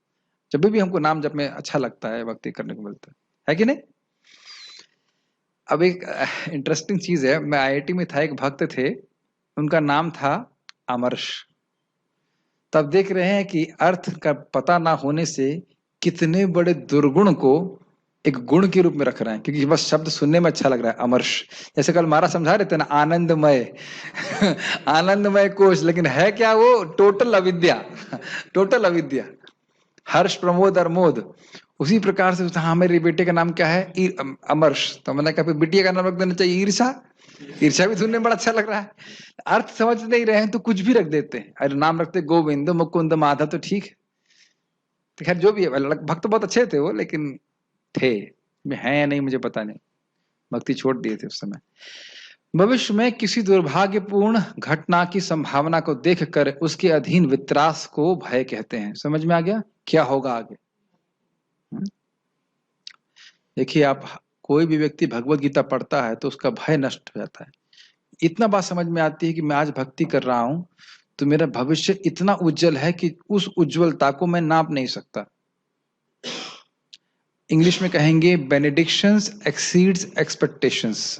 जब भी हमको नाम जप में अच्छा लगता है, भक्ति करने को मिलता है कि नहीं? अब एक इंटरेस्टिंग चीज है, मैं आईआईटी में था, एक भक्त थे, उनका नाम था अमर्ष। तब देख रहे हैं कि अर्थ का पता ना होने से कितने बड़े दुर्गुण को एक गुण के रूप में रख रहे हैं, क्योंकि बस शब्द सुनने में अच्छा लग रहा है अमर्ष। जैसे कल महाराज समझा रहे थे ना, आनंदमय आनंदमय कोश, लेकिन है क्या वो? टोटल अविद्या टोटल अविद्या। हर्ष, प्रमोद और मोद। उसी प्रकार से हाँ, मेरे बेटे का नाम क्या है? अमर्ष। तो मैंने कहा बिटिया का नाम रख देना चाहिए ईर्षा। ईर्षा भी सुनने में बड़ा अच्छा लग रहा है। अर्थ समझ नहीं रहे हैं तो कुछ भी रख देते हैं। अरे नाम रखते गोविंद, मुकुंद, माधव, तो ठीक है। तो खैर जो भी है, भक्त बहुत अच्छे थे वो, लेकिन थे है या नहीं मुझे पता नहीं, भक्ति छोड़ दिए थे उस समय। भविष्य में किसी दुर्भाग्यपूर्ण घटना की संभावना को देखकर उसके अधीन वित्रास को भय कहते हैं। समझ में आ गया क्या होगा आगे? देखिए, आप कोई भी व्यक्ति भगवत गीता पढ़ता है तो उसका भय नष्ट हो जाता है। इतना बात समझ में आती है कि मैं आज भक्ति कर रहा हूं तो मेरा भविष्य इतना उज्जवल है कि उस उज्जवलता को मैं नाप नहीं सकता। इंग्लिश में कहेंगे बेनेडिक्शंस एक्सीड्स एक्सपेक्टेशंस।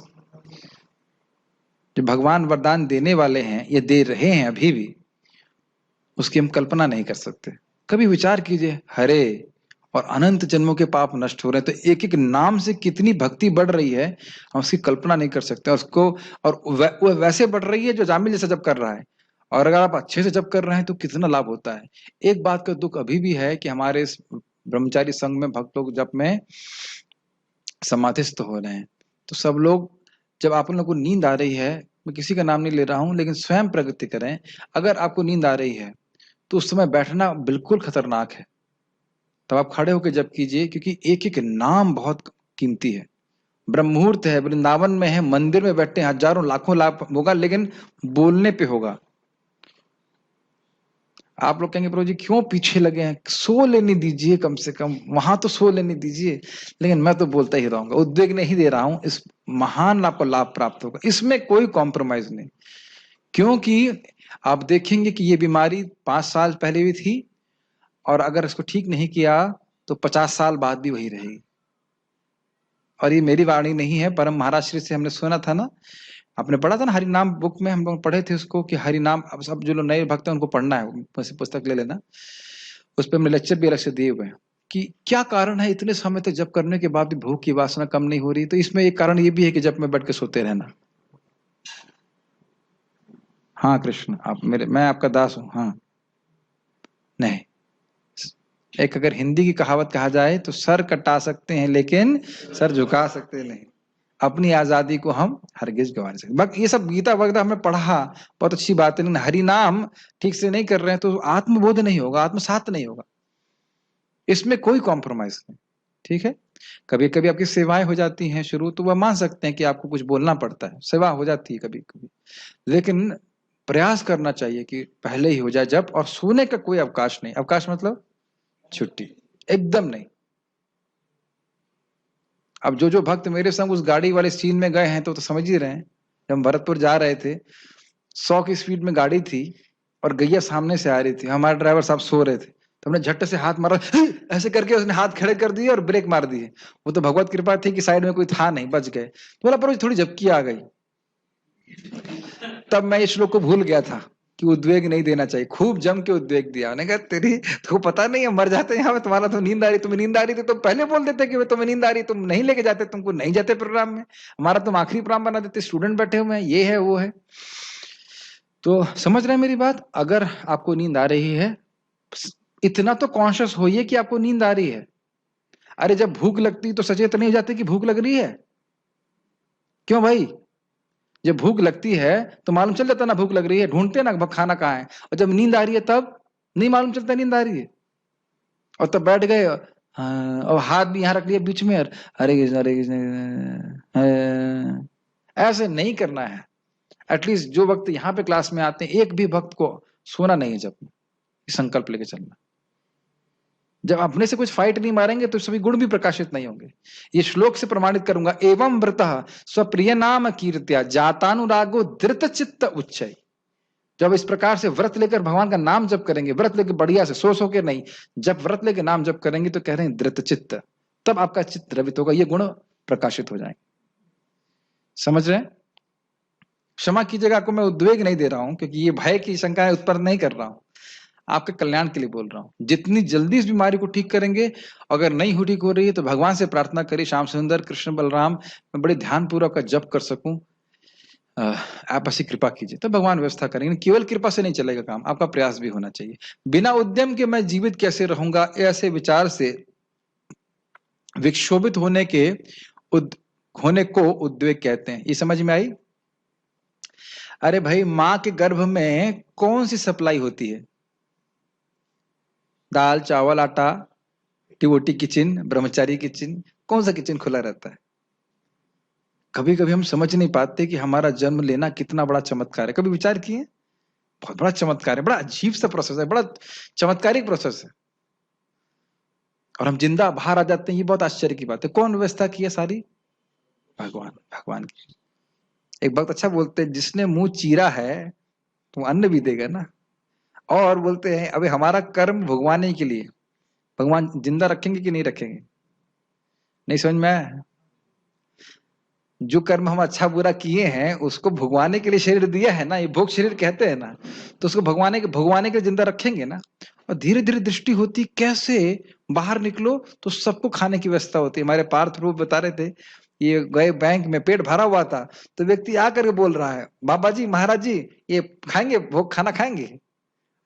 जो भगवान वरदान देने वाले हैं, ये दे रहे हैं अभी भी, उसकी हम कल्पना नहीं कर सकते। कभी विचार कीजिए, हरे और अनंत जन्मों के पाप नष्ट हो रहे हैं, तो एक एक नाम से कितनी भक्ति बढ़ रही है, हम उसकी कल्पना नहीं कर सकते उसको। और वो वैसे बढ़ रही है जो जामिल जैसा जब कर रहा है, और अगर आप अच्छे से जब कर रहे हैं तो कितना लाभ होता है। एक बात का दुख अभी भी है कि हमारे इस ब्रह्मचारी संघ में भक्त लोग जब में समाधिस्थ हो रहे हैं, तो सब लोग, जब आप लोगों को नींद आ रही है, मैं किसी का नाम नहीं ले रहा हूं, लेकिन स्वयं प्रगति करें। अगर आपको नींद आ रही है तो उस समय बैठना बिल्कुल खतरनाक है। तब आप खड़े होकर जप कीजिए, क्योंकि एक एक नाम बहुत कीमती है। ब्रह्ममुहूर्त है, वृंदावन में है, मंदिर में बैठे हजारों लाखों लाख होगा, लेकिन बोलने पे होगा। आप लोग कहेंगे प्रभु जी क्यों पीछे लगे हैं, सो लेने दीजिए, कम से कम वहां तो सो लेने दीजिए। लेकिन मैं तो बोलता ही रहूंगा, उद्वेग नहीं दे रहा हूं, इस महान आपको लाभ प्राप्त होगा, इसमें कोई कॉम्प्रोमाइज नहीं। क्योंकि आप देखेंगे कि ये बीमारी 5 साल पहले भी थी, और अगर इसको ठीक नहीं किया तो 50 साल बाद भी वही रहेगी। और ये मेरी वाणी नहीं है, परम महाराज श्री से हमने सुना था ना, आपने पढ़ा था ना हरि नाम बुक में, हम लोग पढ़े थे उसको कि हरि नाम, अब सब जो लोग नए भक्त हैं उनको पढ़ना है, पुस्तक ले लेना, उस पर हमने लेक्चर भी अलग से दिए हुए हैं कि क्या कारण है इतने समय तक जप करने के बाद भी भूख की वासना कम नहीं हो रही। तो इसमें एक कारण ये भी है कि जप में बैठ के सोते रहना। हाँ कृष्ण, आप मेरे, मैं आपका दास हूं। हाँ नहीं, एक अगर हिंदी की कहावत कहा जाए तो सर कटा सकते हैं लेकिन सर झुका सकते नहीं। अपनी आजादी को हम हरगिज गंवा नहीं सकते। बाकी ये सब गीता वगैरह हमने पढ़ा, बहुत अच्छी बात है, लेकिन हरि नाम ठीक से नहीं कर रहे हैं तो आत्मबोध नहीं होगा, आत्मसात नहीं होगा, इसमें कोई कॉम्प्रोमाइज नहीं। ठीक है, कभी कभी आपकी सेवाएं हो जाती हैं शुरू, तो वह मान सकते हैं कि आपको कुछ बोलना पड़ता है, सेवा हो जाती है कभी कभी, लेकिन प्रयास करना चाहिए कि पहले ही हो जाए जब, और सोने का कोई अवकाश नहीं। अवकाश मतलब छुट्टी एकदम नहीं। अब जो भक्त मेरे संग उस गाड़ी वाले सीन में गए हैं तो समझ ही रहे हैं। जब हम भरतपुर जा रहे थे, 100 की स्पीड में गाड़ी थी और गैया सामने से आ रही थी, हमारे ड्राइवर साहब सो रहे थे, तो हमने झट्ट से हाथ मारा, ऐसे करके उसने हाथ खड़े कर दिए और ब्रेक मार दिए। वो तो भगवत कृपा थी कि साइड में कोई था नहीं, बच गए। तो बोला पर थोड़ी झपकी आ गई। तब मैं इस श्लोक को भूल गया था कि उद्वेग नहीं देना चाहिए, खूब जम के उद्वेग दिया। मैंने कहा तेरी तो पता नहीं है, मर जाते हैं यहाँ पे, तुम्हारा तो नींद आ रही, तुम्हें नींद आ रही थी तो पहले बोल देते कि तुम्हें नींद आ रही, तुम नहीं लेके जाते, तुमको नहीं जाते प्रोग्राम में, हमारा तुम आखिरी प्रोग्राम बना देते, स्टूडेंट बैठे हुए हैं, ये है वो है। तो समझ रहे हैं मेरी बात? अगर आपको नींद आ रही है, इतना तो कॉन्शियस होइए कि आपको नींद आ रही है। अरे जब भूख लगती तो सचेत नहीं हो जाते कि भूख लग रही है? क्यों भाई? जब भूख लगती है तो मालूम चल जाता ना भूख लग रही है, ढूंढते ना खाना कहाँ है। और जब नींद आ रही है तब नहीं मालूम चलता नींद आ रही है, और तब बैठ गए, हाँ, और हाथ भी यहाँ रख लिया बीच में, और हरे कृष्ण हरे कृष्ण। ऐसे नहीं करना है। एटलीस्ट जो वक्त यहाँ पे क्लास में आते हैं, एक भी भक्त को सोना नहीं है, जब संकल्प लेके चलना। जब अपने से कुछ फाइट नहीं मारेंगे तो सभी गुण भी प्रकाशित नहीं होंगे। ये श्लोक से प्रमाणित करूंगा, एवं व्रतः स्वप्रिय नाम कीर्त्या जातानुरागो धृत चित्त उच्चय। जब इस प्रकार से व्रत लेकर भगवान का नाम जप करेंगे, व्रत लेकर बढ़िया से सो के नहीं, जब व्रत लेकर नाम जप करेंगे तो कह रहे हैं धृत चित्त, तब आपका चित्त द्रवित होगा, ये गुण प्रकाशित हो जाएंगे। समझ रहे हैं? क्षमा कीजिएगा, आपको मैं उद्वेग नहीं दे रहा हूं, क्योंकि ये भय की शंकाएं उत्पन्न नहीं कर रहा हूं। आपके कल्याण के लिए बोल रहा हूँ। जितनी जल्दी इस बीमारी को ठीक करेंगे, अगर नहीं ठीक हो रही है तो भगवान से प्रार्थना करिए, श्याम सुंदर कृष्ण बलराम मैं बड़े ध्यान पूर्वक का जप कर सकूं, आप ऐसी कृपा कीजिए, तो भगवान व्यवस्था करेंगे। केवल कृपा से नहीं चलेगा काम, आपका प्रयास भी होना चाहिए। बिना उद्यम के मैं जीवित कैसे रहूंगा, ऐसे विचार से विक्षोभित होने को उद्वेग कहते हैं। ये समझ में आई? अरे भाई, माँ के गर्भ में कौन सी सप्लाई होती है? दाल चावल आटा, टिवोटी किचन, ब्रह्मचारी किचन, कौन सा किचन खुला रहता है? कभी कभी हम समझ नहीं पाते कि हमारा जन्म लेना कितना बड़ा चमत्कार है। कभी विचार किए? बहुत बड़ा चमत्कार है, बड़ा अजीब सा प्रोसेस है, बड़ा चमत्कारिक प्रोसेस है, और हम जिंदा बाहर आ जाते हैं। ये बहुत आश्चर्य की बात है। कौन व्यवस्था की है सारी? भगवान, भगवान की। एक भक्त अच्छा बोलते हैं, जिसने मुंह चीरा है तो अन्न भी देगा ना। और बोलते हैं अभी हमारा कर्म भुगवाने के लिए, भगवान जिंदा रखेंगे कि नहीं रखेंगे? नहीं समझ में आया? जो कर्म हम अच्छा बुरा किए हैं उसको भुगवाने के लिए शरीर दिया है ना, ये भोग शरीर कहते हैं ना, तो उसको भगवाने के लिए जिंदा रखेंगे ना। और धीरे धीरे दृष्टि होती, कैसे बाहर निकलो तो सबको खाने की व्यवस्था होती है। हमारे पार्थ प्रभु बता रहे थे, ये गए बैंक में, पेट भरा हुआ था, तो व्यक्ति आकर के बोल रहा है, बाबा जी महाराज जी ये खाएंगे, भोग खाना खाएंगे?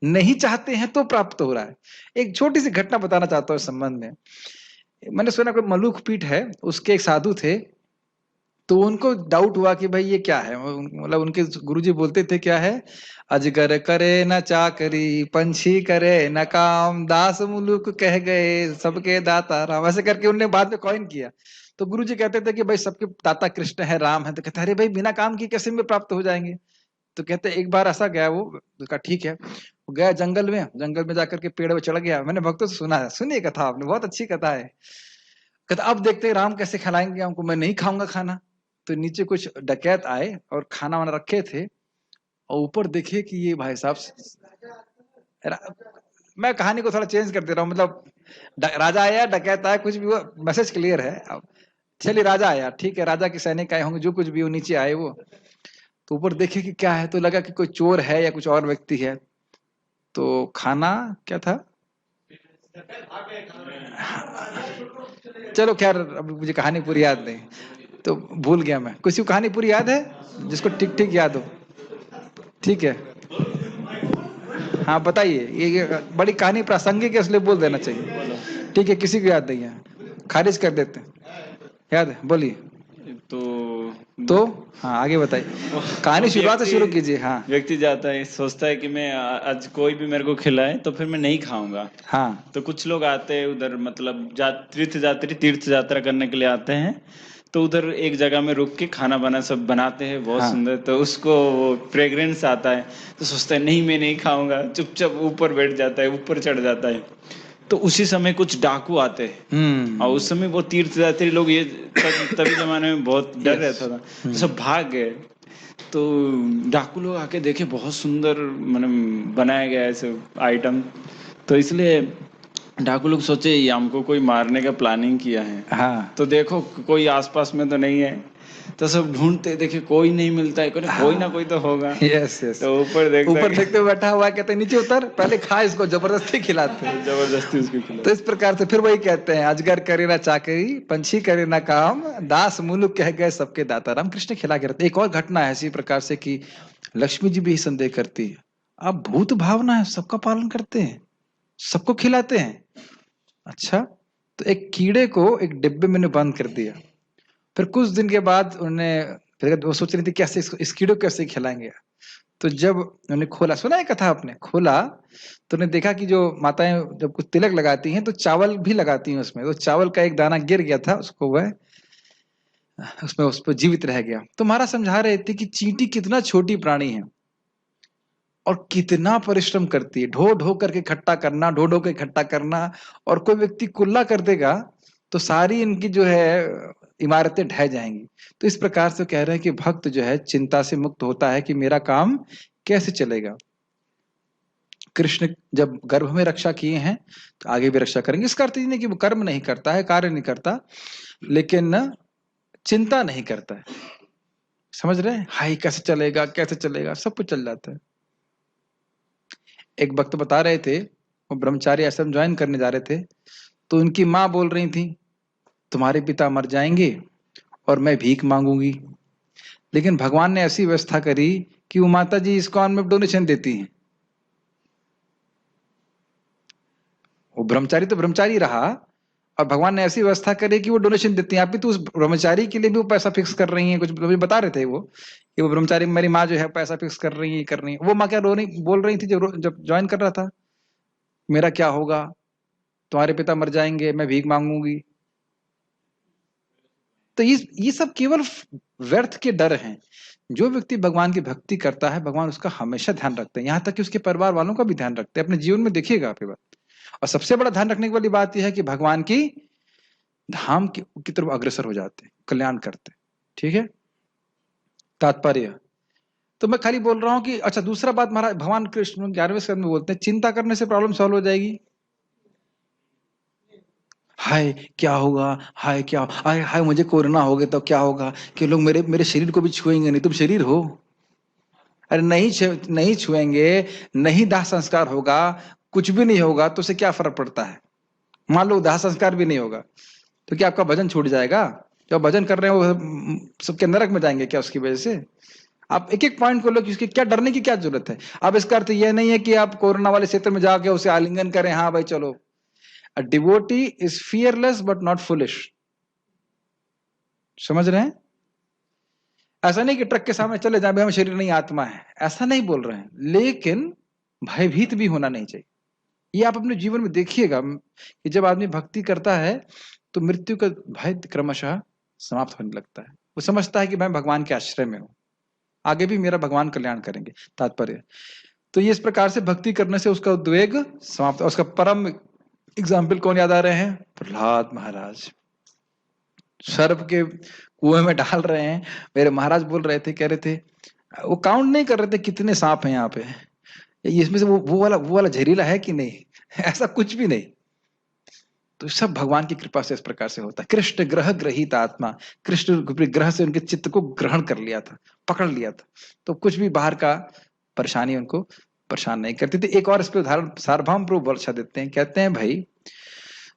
नहीं चाहते हैं तो प्राप्त हो रहा है। एक छोटी सी घटना बताना चाहता हूँ इस संबंध में। मैंने सुना कोई मलुख पीठ है, उसके एक साधु थे, तो उनको डाउट हुआ कि भाई ये क्या है। मतलब उनके गुरुजी बोलते थे क्या है, अजगर करे न चाकरी, पंछी करे न काम, दास मुलुक कह गए सबके दाता राम। ऐसे करके उनने बाद में कॉइन किया। तो गुरुजी कहते थे कि भाई सबके दाता कृष्ण है, राम है। तो कहते अरे भाई बिना काम की कैसे में प्राप्त हो जाएंगे? तो कहते एक बार ऐसा गया, वो उसका ठीक है, वो गया जंगल में जाकर के पेड़ पे चढ़ गया। मैंने भक्तों से सुना है, सुनिए कथा आपने, बहुत अच्छी कथा है। कहता अब देखते हैं राम कैसे खिलाएंगे हमको, मैं नहीं खाऊंगा खाना। तो नीचे कुछ डकैत आए और खाना वाना रखे थे, और ऊपर देखे कि ये भाई साहब, मैं कहानी को थोड़ा चेंज कर दे रहा हूँ, मतलब राजा आया, डकैत आया, कुछ भी वो मैसेज क्लियर है। अब चलिए राजा आया, ठीक है, राजा के सैनिक आए होंगे, जो कुछ भी वो नीचे आए, वो तो ऊपर देखे कि क्या है, तो लगा कि कोई चोर है या कुछ और व्यक्ति है। तो खाना क्या था, चलो खैर अब मुझे कहानी पूरी याद नहीं, तो भूल गया मैं। किसी को कहानी पूरी याद है जिसको ठीक ठीक याद हो? ठीक है, हाँ बताइए। ये बड़ी कहानी प्रासंगिक है इसलिए बोल देना चाहिए। ठीक है, किसी को याद नहीं है, खारिज कर देते हैं। याद है, बोलिए। तो हाँ आगे बताइए, कहानी शुरुआत से शुरू कीजिए। हाँ, व्यक्ति जाता है, सोचता है कि मैं आज कोई भी मेरे को खिलाए तो फिर मैं नहीं खाऊंगा। हाँ, तो कुछ लोग आते हैं उधर, मतलब तीर्थ यात्रा करने के लिए आते हैं, तो उधर एक जगह में रुक के खाना बना सब बनाते हैं बहुत सुंदर। तो उसको फ्रेग्रेंस आता है, तो सोचता है नहीं मैं नहीं खाऊंगा, चुपचाप ऊपर बैठ जाता है, ऊपर चढ़ जाता है। तो उसी समय कुछ डाकू आते हैं, और उस समय वो तीर्थयात्री लोग, ये तभी जमाने में बहुत डर रहता था, तो सब भाग गए। तो डाकू लोग आके देखे बहुत सुंदर मतलब बनाया गया है सब आइटम, तो इसलिए डाकू लोग सोचे ये हमको कोई मारने का प्लानिंग किया है। हाँ, तो देखो कोई आसपास में तो नहीं है, तो सब ढूंढते, देखे कोई नहीं मिलता है, कोई ना कोई तो होगा। Yes yes. तो ऊपर देखते हुए बैठा हुआ, कहते नीचे उतर, पहले खा इसको, जबरदस्ती खिलाते हैं, जबरदस्ती उसको खिलाते। तो इस प्रकार से फिर वही कहते हैं, अजगर करे ना चाकरी, पंछी करे ना काम, दास मुलुक कह गए सबके दाता राम। कृष्ण खिला के रहते। एक और घटना है इसी प्रकार से कि लक्ष्मी जी भी ही संदेह करती है। अब भूत भावना है, सबका पालन करते हैं, सबको खिलाते हैं। अच्छा, तो एक कीड़े को एक डिब्बे में बंद कर दिया। फिर कुछ दिन के बाद उन्हें, फिर वो सोच रही थी कैसे इस कीड़े को कैसे खिलाएंगे। तो जब उन्हें खोला, सुना है कथा आपने, खोला तो उन्हें देखा कि जो माताएं जब कुछ तिलक लगाती हैं तो चावल भी लगाती हैं उसमें, तो चावल का एक दाना गिर गया था, उसको वह उसमें उस पर जीवित रह गया। तो महाराज समझा रहे थे कि चींटी कितना छोटी प्राणी है और कितना परिश्रम करती है, ढो ढो करके इकट्ठा करना, ढो ढो के इकट्ठा करना। और कोई व्यक्ति कुल्ला कर देगा तो सारी इनकी जो है इमारतें ढह जाएंगी। तो इस प्रकार से कह रहे हैं कि भक्त जो है चिंता से मुक्त होता है कि मेरा काम कैसे चलेगा। कृष्ण जब गर्भ में रक्षा किए हैं तो आगे भी रक्षा करेंगे। इसका अर्थ नहीं कि वो कर्म नहीं करता है, कार्य नहीं करता, लेकिन चिंता नहीं करता है। समझ रहे हैं, हाई कैसे चलेगा कैसे चलेगा, सब कुछ चल जाता है। एक वक्त बता रहे थे, वो ब्रह्मचारी आश्रम ज्वाइन करने जा रहे थे, तो उनकी माँ बोल रही थी तुम्हारे पिता मर जाएंगे और मैं भीख मांगूंगी। लेकिन भगवान ने ऐसी व्यवस्था करी कि वो माता जी इस्कॉन में डोनेशन देती हैं। वो ब्रह्मचारी तो ब्रह्मचारी रहा, और भगवान ने ऐसी व्यवस्था करी कि वो डोनेशन देती हैं। आप भी तो उस ब्रह्मचारी के लिए भी वो पैसा फिक्स कर रही हैं, कुछ अभी बता रहे थे वो कि वो ब्रह्मचारी मेरी माँ जो है पैसा फिक्स कर रही है, कर रही है। वो माँ क्या रो रही बोल रही थी जब ज्वाइन कर रहा था, मेरा क्या होगा, तुम्हारे पिता मर जाएंगे, मैं भीख मांगूंगी। तो ये सब केवल व्यर्थ के डर हैं। जो व्यक्ति भगवान की भक्ति करता है, भगवान उसका हमेशा ध्यान रखते हैं, यहाँ तक कि उसके परिवार वालों का भी ध्यान रखते हैं। अपने जीवन में देखिएगा आप ये बात। और सबसे बड़ा ध्यान रखने वाली बात यह है कि भगवान की धाम की तरफ अग्रसर हो जाते हैं, कल्याण करते हैं। ठीक है, तात्पर्य तो मैं खाली बोल रहा हूं कि अच्छा, दूसरा बात महाराज भगवान कृष्ण 11वें स्कंद में बोलते हैं चिंता करने से प्रॉब्लम सॉल्व हो जाएगी। हाय क्या होगा, हाय क्या, हाय हाय मुझे कोरोना हो गया तो क्या होगा, कि लोग मेरे मेरे शरीर को भी छुएंगे नहीं। तुम शरीर हो, अरे नहीं छुएंगे, नहीं दाह संस्कार होगा, कुछ भी नहीं होगा, तो उसे क्या फर्क पड़ता है। मान लो दाह संस्कार भी नहीं होगा तो क्या आपका भजन छूट जाएगा? जो भजन कर रहे हैं वो सबके नरक में जाएंगे क्या उसकी वजह से? आप एक एक पॉइंट को लो कि उसकी क्या डरने की क्या जरूरत है। अब इसका अर्थ यह नहीं है कि आप कोरोना वाले क्षेत्र में जाके उसे आलिंगन करें, हाँ भाई चलो। A devotee is fearless but not foolish. समझ रहे हैं? ऐसा नहीं कि ट्रक के सामने चले जाए, हम शरीर नहीं आत्मा है, ऐसा नहीं बोल रहे हैं, लेकिन भयभीत भी होना नहीं चाहिए। ये आप अपने जीवन में देखिएगा कि जब आदमी भक्ति करता है तो मृत्यु का भय क्रमशः समाप्त होने लगता है। वो समझता है कि मैं भगवान के आश्रय में हूं, आगे भी मेरा भगवान कल्याण करेंगे। तात्पर्य तो ये इस प्रकार से भक्ति करने से उसका उद्वेग समाप्त। उसका परम एग्जाम्पल कौन याद आ रहे हैं? प्रहलाद महाराज सर्प के कुएं में डाल रहे हैं, मेरे महाराज बोल रहे थे, कह रहे थे वो काउंट नहीं कर रहे थे कितने सांप हैं यहाँ पे, इसमें से वो वाला जहरीला है कि नहीं, ऐसा कुछ भी नहीं। तो सब भगवान की कृपा से इस प्रकार से होता है। कृष्ण ग्रह ग्रहित आत्मा, कृष्ण ग्रह से उनके चित्त को ग्रहण कर लिया था, पकड़ लिया था, तो कुछ भी बाहर का परेशानी उनको परेशान नहीं करती थी। एक और इस पे उदाहरण सार्वभौम प्रभु वर्षा देते हैं, कहते हैं भाई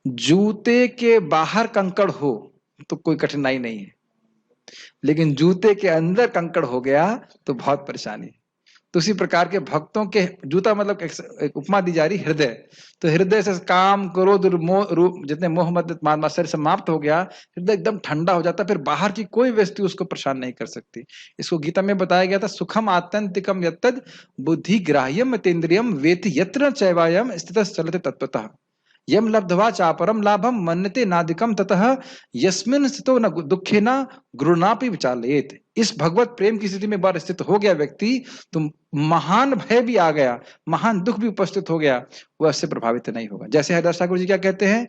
जूते के बाहर कंकड़ हो तो कोई कठिनाई नहीं है, लेकिन जूते के अंदर कंकड़ हो गया तो बहुत परेशानी है। तो उसी प्रकार के भक्तों के जूता मतलब एक उपमा दी जा रही हृदय, तो हृदय से काम क्रोध जितने मोह मद मान मात्सर्य समाप्त हो गया, हृदय एकदम ठंडा हो जाता, फिर बाहर की कोई वस्तु उसको परेशान नहीं कर सकती। इसको गीता में बताया गया था, सुखम आत्यंतिकम यत्तद बुद्धि ग्राह्यम तेन्द्रियम वेति यत्र चैवायम स्थितः चलते तत्वतः यम लब्ध्वा चापरम लाभम मन्यते नादिकम ततः यस्मिन् स्थितो न दुखेन गुरुणापि विचालयेत। इस भगवत प्रेम की स्थिति में बार स्थित हो गया व्यक्ति, तो महान भय भी आ गया, महान दुख भी उपस्थित हो गया, वह इससे प्रभावित नहीं होगा। जैसे हरिदास ठाकुर जी क्या कहते हैं,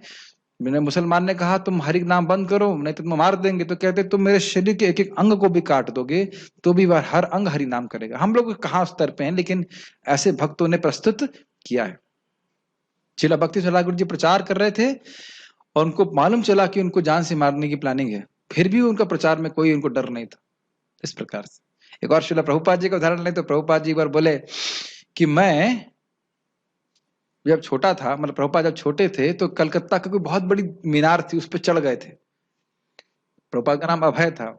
मैंने मुसलमान ने कहा तुम हरि नाम बंद करो नहीं तो तुम मार देंगे, तो कहते तुम मेरे शरीर के एक एक अंग को भी काट दोगे तो भी वह हर अंग हरि नाम करेगा। हम लोग कहाँ स्तर पे हैं, लेकिन ऐसे भक्तों ने प्रस्तुत किया है। श्रील भक्ति ठाकुर जी प्रचार कर रहे थे और उनको मालूम चला कि उनको जान से मारने की प्लानिंग है, फिर भी उनका प्रचार में कोई उनको डर नहीं था। इस प्रकार से एक और श्रील प्रभुपाद जी का उदाहरण लें तो प्रभुपाद जी एक बार बोले कि मैं जब छोटा था, मतलब प्रभुपाद जब छोटे थे तो कलकत्ता की कोई बहुत बड़ी मीनार थी, उस पर चढ़ गए थे। प्रभुपाद का नाम अभय था।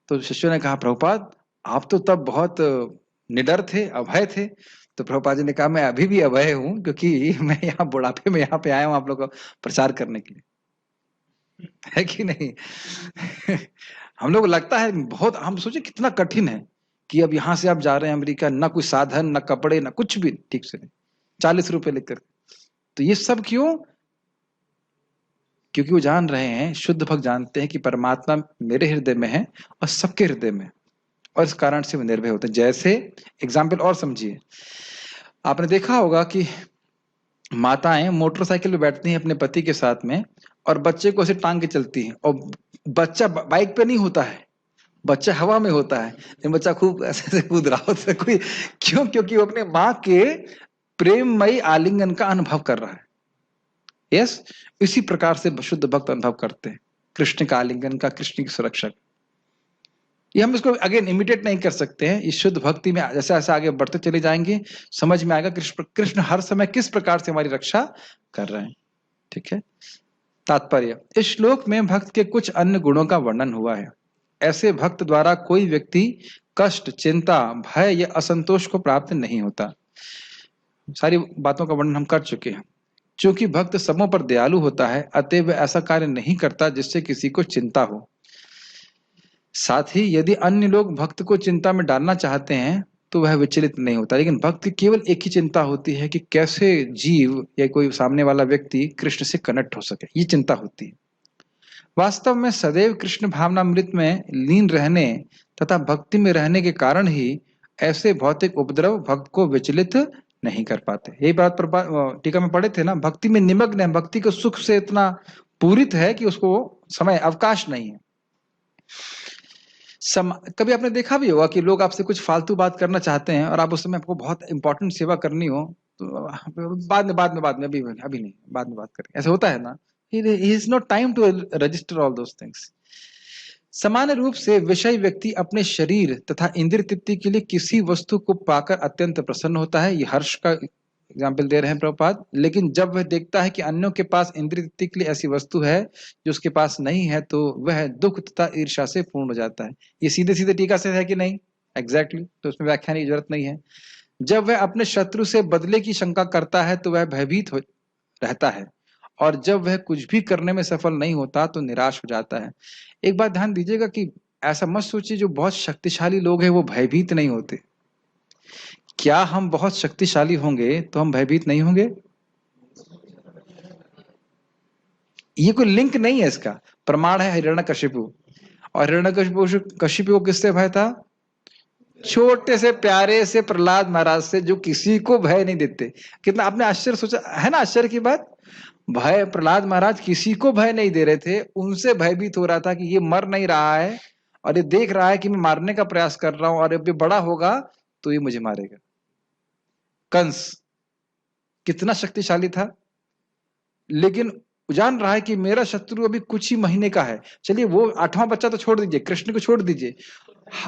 तो शिष्यों ने कहा प्रभुपाद आप तो तब बहुत निडर थे, अभय थे। तो प्रभुपाद जी ने कहा मैं अभी भी अभय हूं, क्योंकि मैं यहाँ बुढ़ापे में यहाँ पे आया हूं आप लोग को प्रचार करने के लिए, है कि नहीं? हम लोग लगता है बहुत, हम सोचे कितना कठिन है कि अब यहाँ से आप जा रहे हैं अमेरिका, ना कोई साधन, ना कपड़े, ना कुछ भी ठीक से नहीं, 40 रुपए लेकर। तो ये सब क्यों? क्योंकि वो जान रहे हैं, शुद्ध भक्त जानते हैं कि परमात्मा मेरे हृदय में है और सबके हृदय में, और इस कारण से वो निर्भय होते हैं। जैसे एग्जाम्पल और समझिए, आपने देखा होगा कि माताएं मोटरसाइकिल पे बैठती हैं अपने पति के साथ में और बच्चे को ऐसे टांग के चलती हैं, और बच्चा बाइक पे नहीं होता है, बच्चा हवा में होता है, लेकिन बच्चा खूब ऐसे कूद रहा होता है। कोई क्यों? क्योंकि वो अपने माँ के प्रेममयी आलिंगन का अनुभव कर रहा है। यस, इसी प्रकार से शुद्ध भक्त अनुभव करते हैं कृष्ण का आलिंगन का, कृष्ण की सुरक्षा। ये हम इसको अगेन इमिटेट नहीं कर सकते हैं। इस शुद्ध भक्ति में जैसे जैसे आगे बढ़ते चले जाएंगे समझ में आएगा कृष्ण कृष्ण हर समय किस प्रकार से हमारी रक्षा कर रहे हैं। ठीक है। तात्पर्य, इस श्लोक में भक्त के कुछ अन्य गुणों का वर्णन हुआ है। ऐसे भक्त द्वारा कोई व्यक्ति कष्ट, चिंता, भय या असंतोष को प्राप्त नहीं होता। सारी बातों का वर्णन हम कर चुके हैं। चूंकि भक्त सबों पर दयालु होता है, अतएव वह ऐसा कार्य नहीं करता जिससे किसी को चिंता हो। साथ ही यदि अन्य लोग भक्त को चिंता में डालना चाहते हैं तो वह विचलित नहीं होता, लेकिन भक्त की केवल एक ही चिंता होती है कि कैसे जीव या कोई सामने वाला व्यक्ति कृष्ण से कनेक्ट हो सके, ये चिंता होती है। वास्तव में सदैव कृष्ण भावनामृत में लीन रहने तथा भक्ति में रहने के कारण ही ऐसे भौतिक उपद्रव भक्त को विचलित नहीं कर पाते। यही बात टीका में पढ़े थे ना, भक्ति में निमग्न है, भक्ति के सुख से इतना पूरित है कि उसको समय अवकाश नहीं है। कभी आपने देखा भी होगा कि लोग आपसे कुछ फालतू बात करना चाहते हैं और आप उस समय आपको बहुत इंपॉर्टेंट सेवा करनी हो तो बाद में अभी नहीं, बाद में बात करें, ऐसा होता है ना। He is not time to register all those things. सामान्य रूप से विषय व्यक्ति अपने शरीर तथा इंद्रिय तृप्ति के लिए किसी वस्तु को पाकर अत्यंत प्रसन्न होता है, ये हर्ष का एग्जाम्पल दे रहे हैं प्रभुपाद। लेकिन जब वह देखता है कि अन्यों के पास इंद्रिय तृप्ति के लिए ऐसी वस्तु है जो उसके पास नहीं है, तो वह दुख तथा ईर्ष्या से पूर्ण हो जाता है। ये सीधे सीधे टीका से है कि नहीं? एग्जैक्टली, तो उसमें व्याख्यान की जरूरत नहीं है। जब वह अपने शत्रु से बदले की शंका करता है तो वह भयभीत हो रहता है, और जब वह कुछ भी करने में सफल नहीं होता तो निराश हो जाता है। एक बात ध्यान दीजिएगा कि ऐसा मत सोचिए जो बहुत शक्तिशाली लोग हैं वो भयभीत नहीं होते। क्या हम बहुत शक्तिशाली होंगे तो हम भयभीत नहीं होंगे? ये कोई लिंक नहीं है इसका। प्रमाण है हिरण्यकशिपु, और हिरण्यकशिपु को किससे भय था? छोटे से प्यारे से प्रहलाद महाराज से, जो किसी को भय नहीं देते। कितना आपने आश्चर्य सोचा है ना, आश्चर्य की बात। भय, प्रहलाद महाराज किसी को भय नहीं दे रहे थे, उनसे भयभीत हो रहा था कि ये मर नहीं रहा है और ये देख रहा है कि मैं मारने का प्रयास कर रहा हूं और अब ये बड़ा होगा तो ये मुझे मारेगा। कंस कितना शक्तिशाली था, लेकिन जान रहा है कि मेरा शत्रु अभी कुछ ही महीने का है। चलिए वो 8वां बच्चा तो छोड़ दीजिए, कृष्ण को छोड़ दीजिए,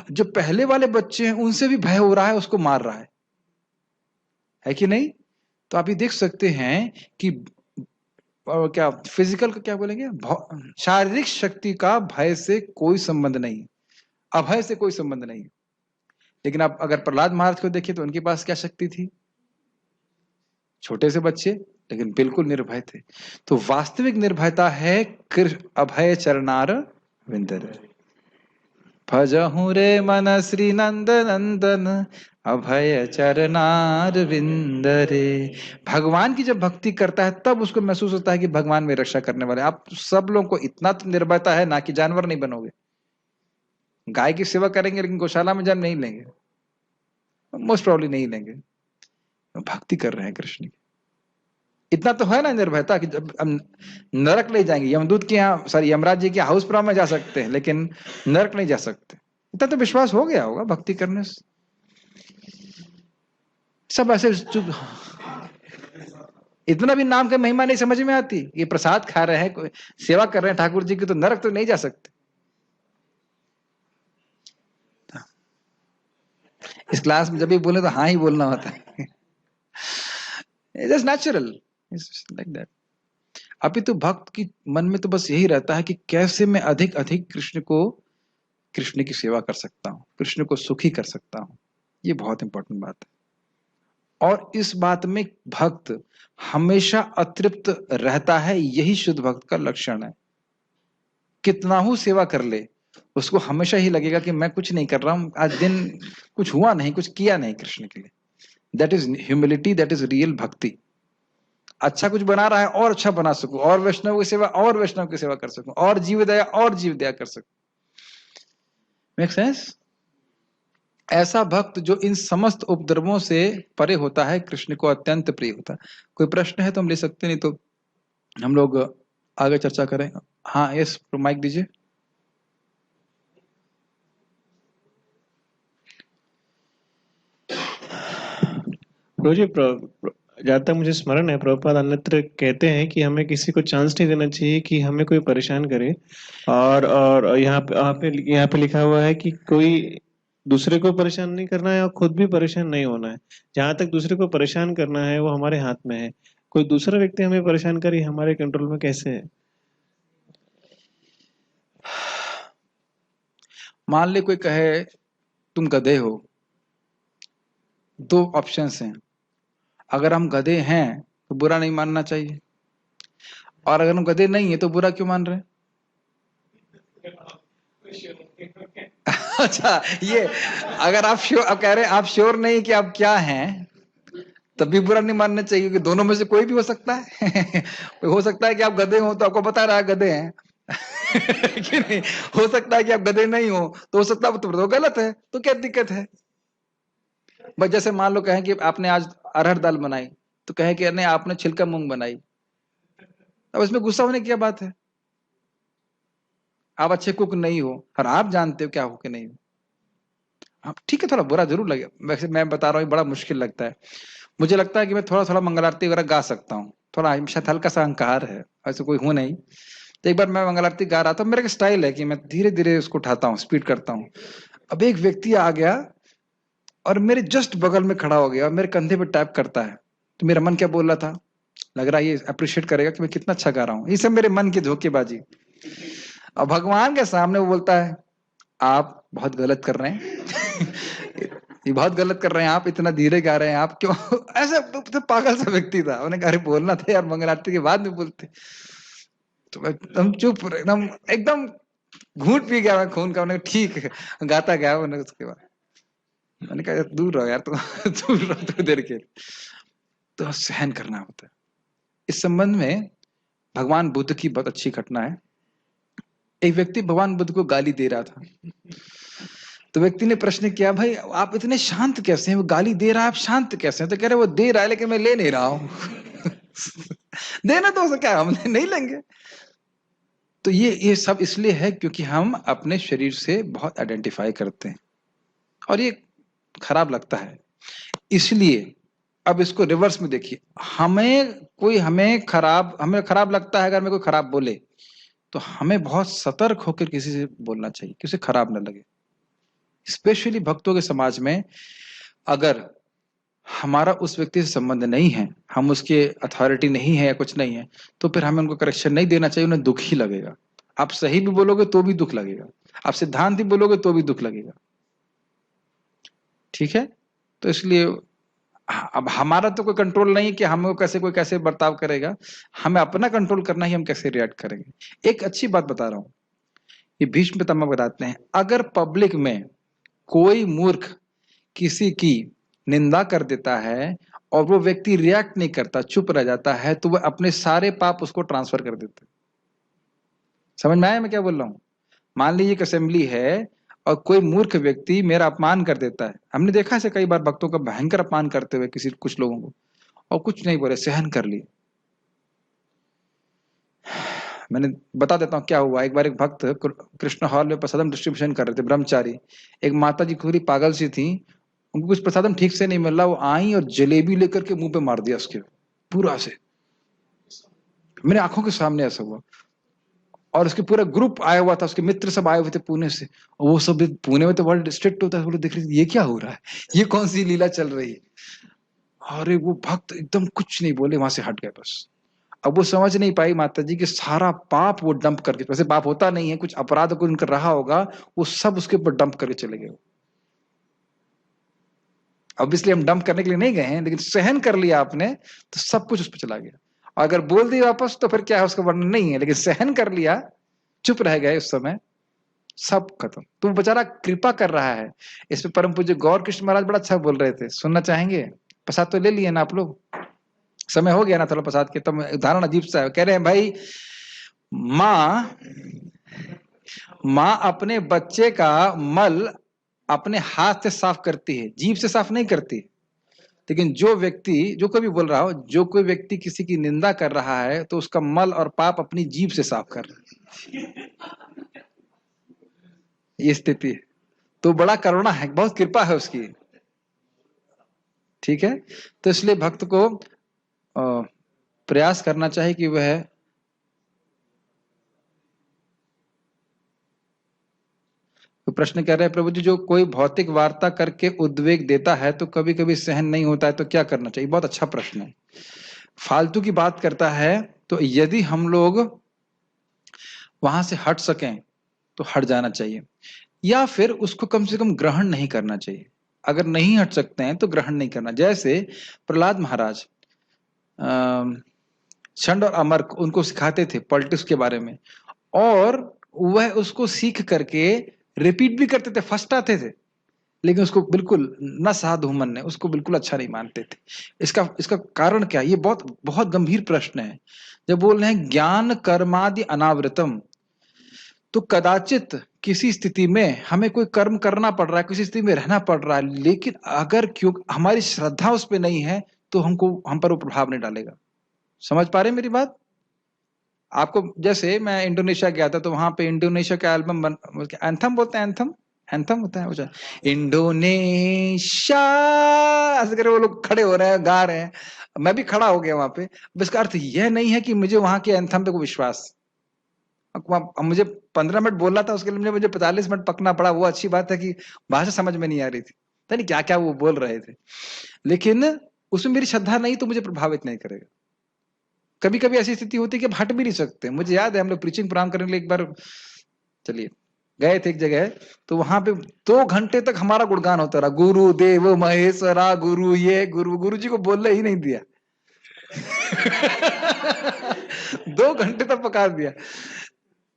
जो पहले वाले बच्चे हैं उनसे भी भय हो रहा है, उसको मार रहा है कि नहीं? तो आप ये देख सकते हैं कि क्या फिजिकल का क्या बोलेंगे, शारीरिक शक्ति का भय से कोई संबंध नहीं, अभय से कोई संबंध नहीं। लेकिन आप अगर प्रहलाद महाराज को देखिए तो उनके पास क्या शक्ति थी? छोटे से बच्चे लेकिन बिल्कुल निर्भय थे। तो वास्तविक निर्भयता है अभय चरणार विंदर। भजहु रे मन श्री नंद नंदन, अभय चरणार विंदरे। भगवान की जब भक्ति करता है तब उसको महसूस होता है कि भगवान में रक्षा करने वाले। आप सब लोगों को इतना तो निर्भयता है ना कि जानवर नहीं बनोगे। गाय की सेवा करेंगे लेकिन गौशाला में जन्म नहीं लेंगे, मोस्ट प्रॉब्ली नहीं लेंगे। भक्ति कर रहे हैं कृष्ण की, इतना तो है ना निर्भयता कि जब हम नरक नहीं जाएंगे, यमदूत के यहाँ सॉरी यमराज जी के हाउस प्राम में जा सकते हैं लेकिन नरक नहीं जा सकते। इतना तो विश्वास हो गया होगा भक्ति करने से। सब ऐसे इतना भी नाम का महिमा नहीं समझ में आती। ये प्रसाद खा रहे हैं, सेवा कर रहे हैं ठाकुर जी की, तो नरक तो नहीं जा सकते। इस क्लास में जब भी बोले तो हाँ ही बोलना होता है। It's natural, like that. अभी तो भक्त की मन में तो बस यही रहता है कि कैसे मैं अधिक अधिक कृष्ण की सेवा कर सकता हूँ, कृष्ण को सुखी कर सकता हूँ। ये बहुत इंपॉर्टेंट बात है, और इस बात में भक्त हमेशा अतृप्त रहता है। यही शुद्ध भक्त का लक्षण है। कितना ही सेवा कर ले, उसको हमेशा ही लगेगा कि मैं कुछ नहीं कर रहा हूं, आज दिन कुछ हुआ नहीं, कुछ किया नहीं कृष्ण के लिए। That is humility, that is real भक्ति। अच्छा कुछ बना रहा है और अच्छा बना सकूं, और वैष्णव की सेवा और वैष्णव की सेवा कर सकूं, और जीव दया और जीव दया कर सकूं। Make sense? ऐसा भक्त जो इन समस्त उपद्रवों से परे होता है, कृष्ण को अत्यंत प्रिय होता है। कोई प्रश्न है तो हम ले सकते, नहीं तो हम लोग आगे चर्चा करें। हाँ, यस, माइक दीजिए। रोजी जहाँ तक मुझे स्मरण है, प्रभुपाद अन्यत्र कहते हैं कि हमें किसी को चांस नहीं देना चाहिए कि हमें कोई परेशान करे। और यहाँ पे लिखा हुआ है कि कोई दूसरे को परेशान नहीं करना है और खुद भी परेशान नहीं होना है। जहां तक दूसरे को परेशान करना है वो हमारे हाथ में है। कोई दूसरा व्यक्ति हमें परेशान करे, हमारे कंट्रोल में कैसे है? मान ले कोई कहे तुम गधे हो, दो ऑप्शंस हैं। अगर हम गधे हैं तो बुरा नहीं मानना चाहिए, और अगर हम गधे नहीं है तो बुरा क्यों मान रहे हैं? अच्छा, ये अगर आप श्योर, आप कह रहे हैं आप श्योर नहीं कि आप क्या हैं, तब भी बुरा नहीं मानना चाहिए, क्योंकि दोनों में से कोई भी हो सकता है। हो सकता है कि आप गधे हो तो आपको बता रहा है गधे हैं। कि नहीं, हो सकता है कि आप गधे नहीं हो तो हो सकता है तो गलत है, तो क्या दिक्कत है? बस जैसे मान लो कहें कि आपने आज अरहर दाल बनाई, तो कहें कि नहीं आपने छिलका मूंग बनाई, अब इसमें गुस्सा होने की क्या बात है? आप अच्छे कुक नहीं हो और आप जानते हो क्या हो कि नहीं हो। हाँ ठीक है, थोड़ा बुरा जरूर लगे, वैसे मैं बता रहा हूँ बड़ा मुश्किल लगता है। मुझे लगता है कि मैं थोड़ा थोड़ा मंगल आरती वगैरह गा सकता हूँ, थोड़ा शायद हल्का सा अहंकार है, ऐसे कोई हूं नहीं। तो एक बार मैं मंगल आरती गा रहा था, मेरा एक स्टाइल है कि मैं धीरे धीरे उसको उठाता हूँ, स्पीड करता हूँ। अब एक व्यक्ति आ गया और मेरे जस्ट बगल में खड़ा हो गया और मेरे कंधे पे टैप करता है, तो मेरा मन क्या बोल रहा था, लग रहा है ये अप्रिशिएट करेगा कि मैं कितना अच्छा गा रहा हूँ। ये सब मेरे मन की धोखेबाजी। और भगवान के सामने वो बोलता है आप बहुत गलत कर रहे हैं। ये बहुत गलत कर रहे हैं आप, इतना धीरे गा रहे हैं आप, क्यों? ऐसा तो पागल सा व्यक्ति था। उन्हें कहा बोलना था यार, मंगल आरती के बाद में बोलते। तो मैं एकदम चुप, एकदम एकदम घूंट पी गया मैं खून का। उन्हें ठीक है, गाता गया उन्हें। उसके बाद मैंने कहा दूर रहो यार, तुम दूर रहो थोड़ी देर के। तो सहन करना होता है। इस संबंध में भगवान बुद्ध की बहुत अच्छी घटना है। एक व्यक्ति भगवान बुद्ध को गाली दे रहा था, तो व्यक्ति ने प्रश्न किया भाई आप इतने शांत कैसे हैं, वो गाली दे रहा है आप शांत कैसे हैं? तो कह रहे वो दे रहा है लेकिन मैं ले नहीं रहा हूं। देना तो उसे क्या, हम नहीं लेंगे। तो ये सब इसलिए है क्योंकि हम अपने शरीर से बहुत आइडेंटिफाई करते हैं और ये खराब लगता है। इसलिए अब इसको रिवर्स में देखिए, हमें खराब लगता है अगर हमें कोई खराब बोले, तो हमें बहुत सतर्क होकर किसी से बोलना चाहिए कि उसे खराब ना लगे। स्पेशली भक्तों के समाज में अगर हमारा उस व्यक्ति से संबंध नहीं है, हम उसके अथॉरिटी नहीं है या कुछ नहीं है, तो फिर हमें उनको करेक्शन नहीं देना चाहिए। उन्हें दुख ही लगेगा। आप सही भी बोलोगे तो भी दुख लगेगा, आप सिद्धांत भी बोलोगे तो भी दुख लगेगा। ठीक है, तो इसलिए अब हमारा तो कोई कंट्रोल नहीं कि हमें कैसे कोई कैसे बर्ताव करेगा, हमें अपना कंट्रोल करना ही, हम कैसे रिएक्ट करेंगे। एक अच्छी बात बता रहा हूं, ये भीष्म पितामह बताते हैं, अगर पब्लिक में कोई मूर्ख किसी की निंदा कर देता है और वो व्यक्ति रिएक्ट नहीं करता, चुप रह जाता है, तो वह अपने सारे पाप उसको ट्रांसफर कर देता है। समझ में आया मैं क्या बोल रहा हूं? मान लीजिए एक असेंबली है और कोई मूर्ख व्यक्ति मेरा अपमान कर देता है। हमने देखा है कई बार भक्तों का भयंकर अपमान करते हुए कुछ लोगों को, और कुछ नहीं बोले, सहन कर लिए। मैंने बता देता हूँ क्या हुआ। एक बार एक भक्त कृष्ण हॉल में प्रसादम डिस्ट्रीब्यूशन कर रहे थे, ब्रह्मचारी। एक माता जी पूरी पागल सी थी, उनको कुछ प्रसादम ठीक से नहीं मिल रहा, वो आई और जलेबी लेकर के मुंह पे मार दिया उसके पूरा से। मेरे आंखों के सामने ऐसा हुआ, और उसके पूरा ग्रुप आया हुआ था, उसके मित्र सब आए हुए थे पुणे से, और वो सब पुणे में तो बड़ा स्ट्रिक्ट होता है, बोले देख रहे ये क्या हो रहा है, ये कौन सी लीला चल रही है। अरे वो भक्त एकदम कुछ नहीं बोले, वहां से हट गए बस। अब वो समझ नहीं पाई माता जी कि सारा पाप वो डंप करके, वैसे पाप होता नहीं है, कुछ अपराध को उनका रहा होगा, वो सब उसके ऊपर डंप करके चले गए। अब इसलिए हम डंप करने के लिए नहीं गए हैं, लेकिन सहन कर लिया आपने तो सब कुछ उस पर चला गया। और अगर बोल दिया वापस तो फिर क्या है, उसका वर्णन नहीं है, लेकिन सहन कर लिया, चुप रह गए उस समय, सब खत्म। तो बेचारा कृपा कर रहा है। इस पे परम पूज्य गौर कृष्ण महाराज बड़ा अच्छा बोल रहे थे, सुनना चाहेंगे? प्रसाद तो ले लिए ना आप लोग, समय हो गया ना थोड़ा प्रसाद के। तो उदाहरण अजीब सा है, कह रहे हैं भाई माँ अपने बच्चे का मल अपने हाथ से साफ करती है, जीभ से साफ नहीं करती। लेकिन जो व्यक्ति, जो कोई भी बोल रहा हो, जो कोई व्यक्ति किसी की निंदा कर रहा है तो उसका मल और पाप अपनी जीभ से साफ कर रहा है। ये स्थिति है। तो बड़ा करुणा है, बहुत कृपा है उसकी। ठीक है, तो इसलिए भक्त को प्रयास करना चाहिए कि वह तो प्रश्न कह रहे हैं, प्रभु जी जो कोई भौतिक वार्ता करके उद्वेग देता है तो कभी कभी सहन नहीं होता है तो क्या करना चाहिए? बहुत अच्छा प्रश्न है। फालतू की बात करता है तो यदि हम लोग वहां से हट सकें तो हट जाना चाहिए, या फिर उसको कम से कम ग्रहण नहीं करना चाहिए। अगर नहीं हट सकते हैं तो ग्रहण नहीं करना। जैसे प्रहलाद महाराज छंद और अमर उनको सिखाते थे पॉलिटिक्स के बारे में, और वह उसको सीख करके रिपीट भी करते थे, फर्स्ट आते थे, लेकिन उसको बिल्कुल न साधुमन ने उसको बिल्कुल अच्छा नहीं मानते थे। इसका कारण क्या? ये बहुत बहुत गंभीर प्रश्न है। जब बोल रहे हैं ज्ञान कर्मादि अनावृतम, तो कदाचित किसी स्थिति में हमें कोई कर्म करना पड़ रहा है, किसी स्थिति में रहना पड़ रहा है, लेकिन अगर क्यों हमारी श्रद्धा उस पर नहीं है तो हम पर वो प्रभाव नहीं डालेगा। समझ पा रहे हैं मेरी बात? आपको जैसे मैं इंडोनेशिया गया था तो वहां पे इंडोनेशिया का एल्बम एंथम बोलते हैं, एंथम होता है वो, इंडोनेशिया ऐसे करके वो लोग खड़े हो रहे हैं, गा रहे हैं, मैं भी खड़ा हो गया वहां पे। इसका अर्थ यह नहीं है कि मुझे वहां के एंथम पे कोई विश्वास। मुझे 15 मिनट बोलना था, उसके लिए मुझे 45 मिनट पकना पड़ा। वो अच्छी बात है कि भाषा समझ में नहीं आ रही थी, पता नहीं क्या क्या वो बोल रहे थे, लेकिन उसमें मेरी श्रद्धा नहीं तो मुझे प्रभावित नहीं करेगा। कभी कभी ऐसी स्थिति होती है कि हम हट भी नहीं सकते। मुझे याद है हम लोग प्रीचिंग प्रोग्राम करने के लिए एक बार चलिए गए थे एक जगह, तो वहां पे 2 घंटे तक हमारा गुणगान होता रहा, गुरु देव महेश्वरा, गुरु ये गुरु जी को बोलने ही नहीं दिया। 2 घंटे तक पका दिया।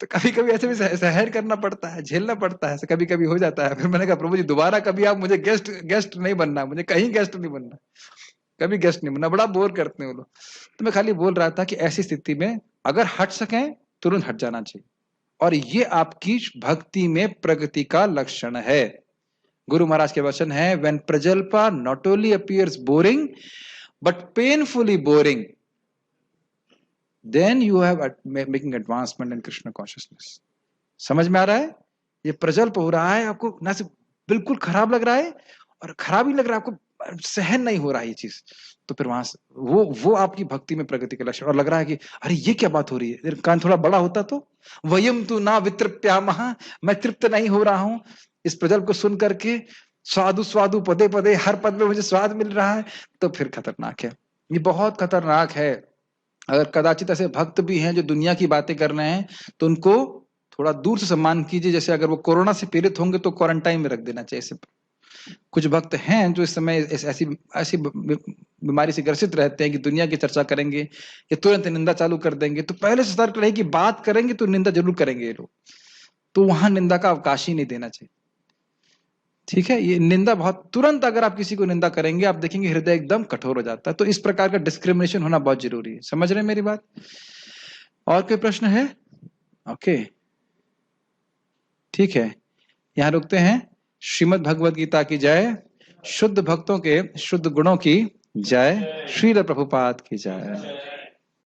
तो कभी कभी ऐसे भी सहन करना पड़ता है, झेलना पड़ता है, ऐसे कभी कभी हो जाता है। फिर मैंने कहा प्रभु जी दोबारा कभी आप मुझे गेस्ट नहीं बनना, मुझे कहीं गेस्ट नहीं बनना, कभी गेस्ट नहीं बनना, बड़ा बोर करते हैं वो लोग। तो मैं खाली बोल रहा था कि ऐसी स्थिति में अगर हट सकें तुरंत हट जाना चाहिए, और ये आपकी भक्ति में प्रगति का लक्षण है। गुरु महाराज के वचन है, when prajalpa not only appears boring but painfully boring, then you have making advancement in Krishna consciousness। समझ में आ रहा है? ये प्रजल्प हो रहा है, आपको ना सिर्फ बिल्कुल खराब लग रहा है और खराब ही लग रहा है, आपको सहन नहीं हो रहा है ये चीज, तो फिर वहां से वो आपकी भक्ति में प्रगति का लक्षण। और लग रहा है कि अरे ये क्या बात हो रही है, कान थोड़ा बड़ा होता तो, वयम तू ना वितृप्यामः, मैं तृप्त नहीं हो रहा हूं इस प्रजल्प को सुन करके, स्वादु स्वादु पदे पदे, हर पद में मुझे स्वाद मिल रहा है, तो फिर खतरनाक है, ये बहुत खतरनाक है। अगर कदाचित ऐसे भक्त भी हैं जो दुनिया की बातें कर रहे हैं तो उनको थोड़ा दूर से सम्मान कीजिए। जैसे अगर वो कोरोना से पीड़ित होंगे तो क्वारंटाइन में रख देना चाहिए। कुछ भक्त हैं जो इस समय ऐसी बीमारी से ग्रसित रहते हैं कि दुनिया की चर्चा करेंगे या तुरंत निंदा चालू कर देंगे, तो पहले से सतर्क रहे कि बात करेंगे तो निंदा जरूर करेंगे ये लोग, तो वहां निंदा का अवकाश ही नहीं देना चाहिए। ठीक है, ये निंदा बहुत तुरंत, अगर आप किसी को निंदा करेंगे आप देखेंगे हृदय एकदम कठोर हो जाता है। तो इस प्रकार का डिस्क्रिमिनेशन होना बहुत जरूरी है। समझ रहे हैं मेरी बात? और कोई प्रश्न है? ओके ठीक है, यहां रुकते हैं। श्रीमद् भगवद गीता की जय, शुद्ध भक्तों के शुद्ध गुणों की जय, श्रील प्रभुपाद की जय।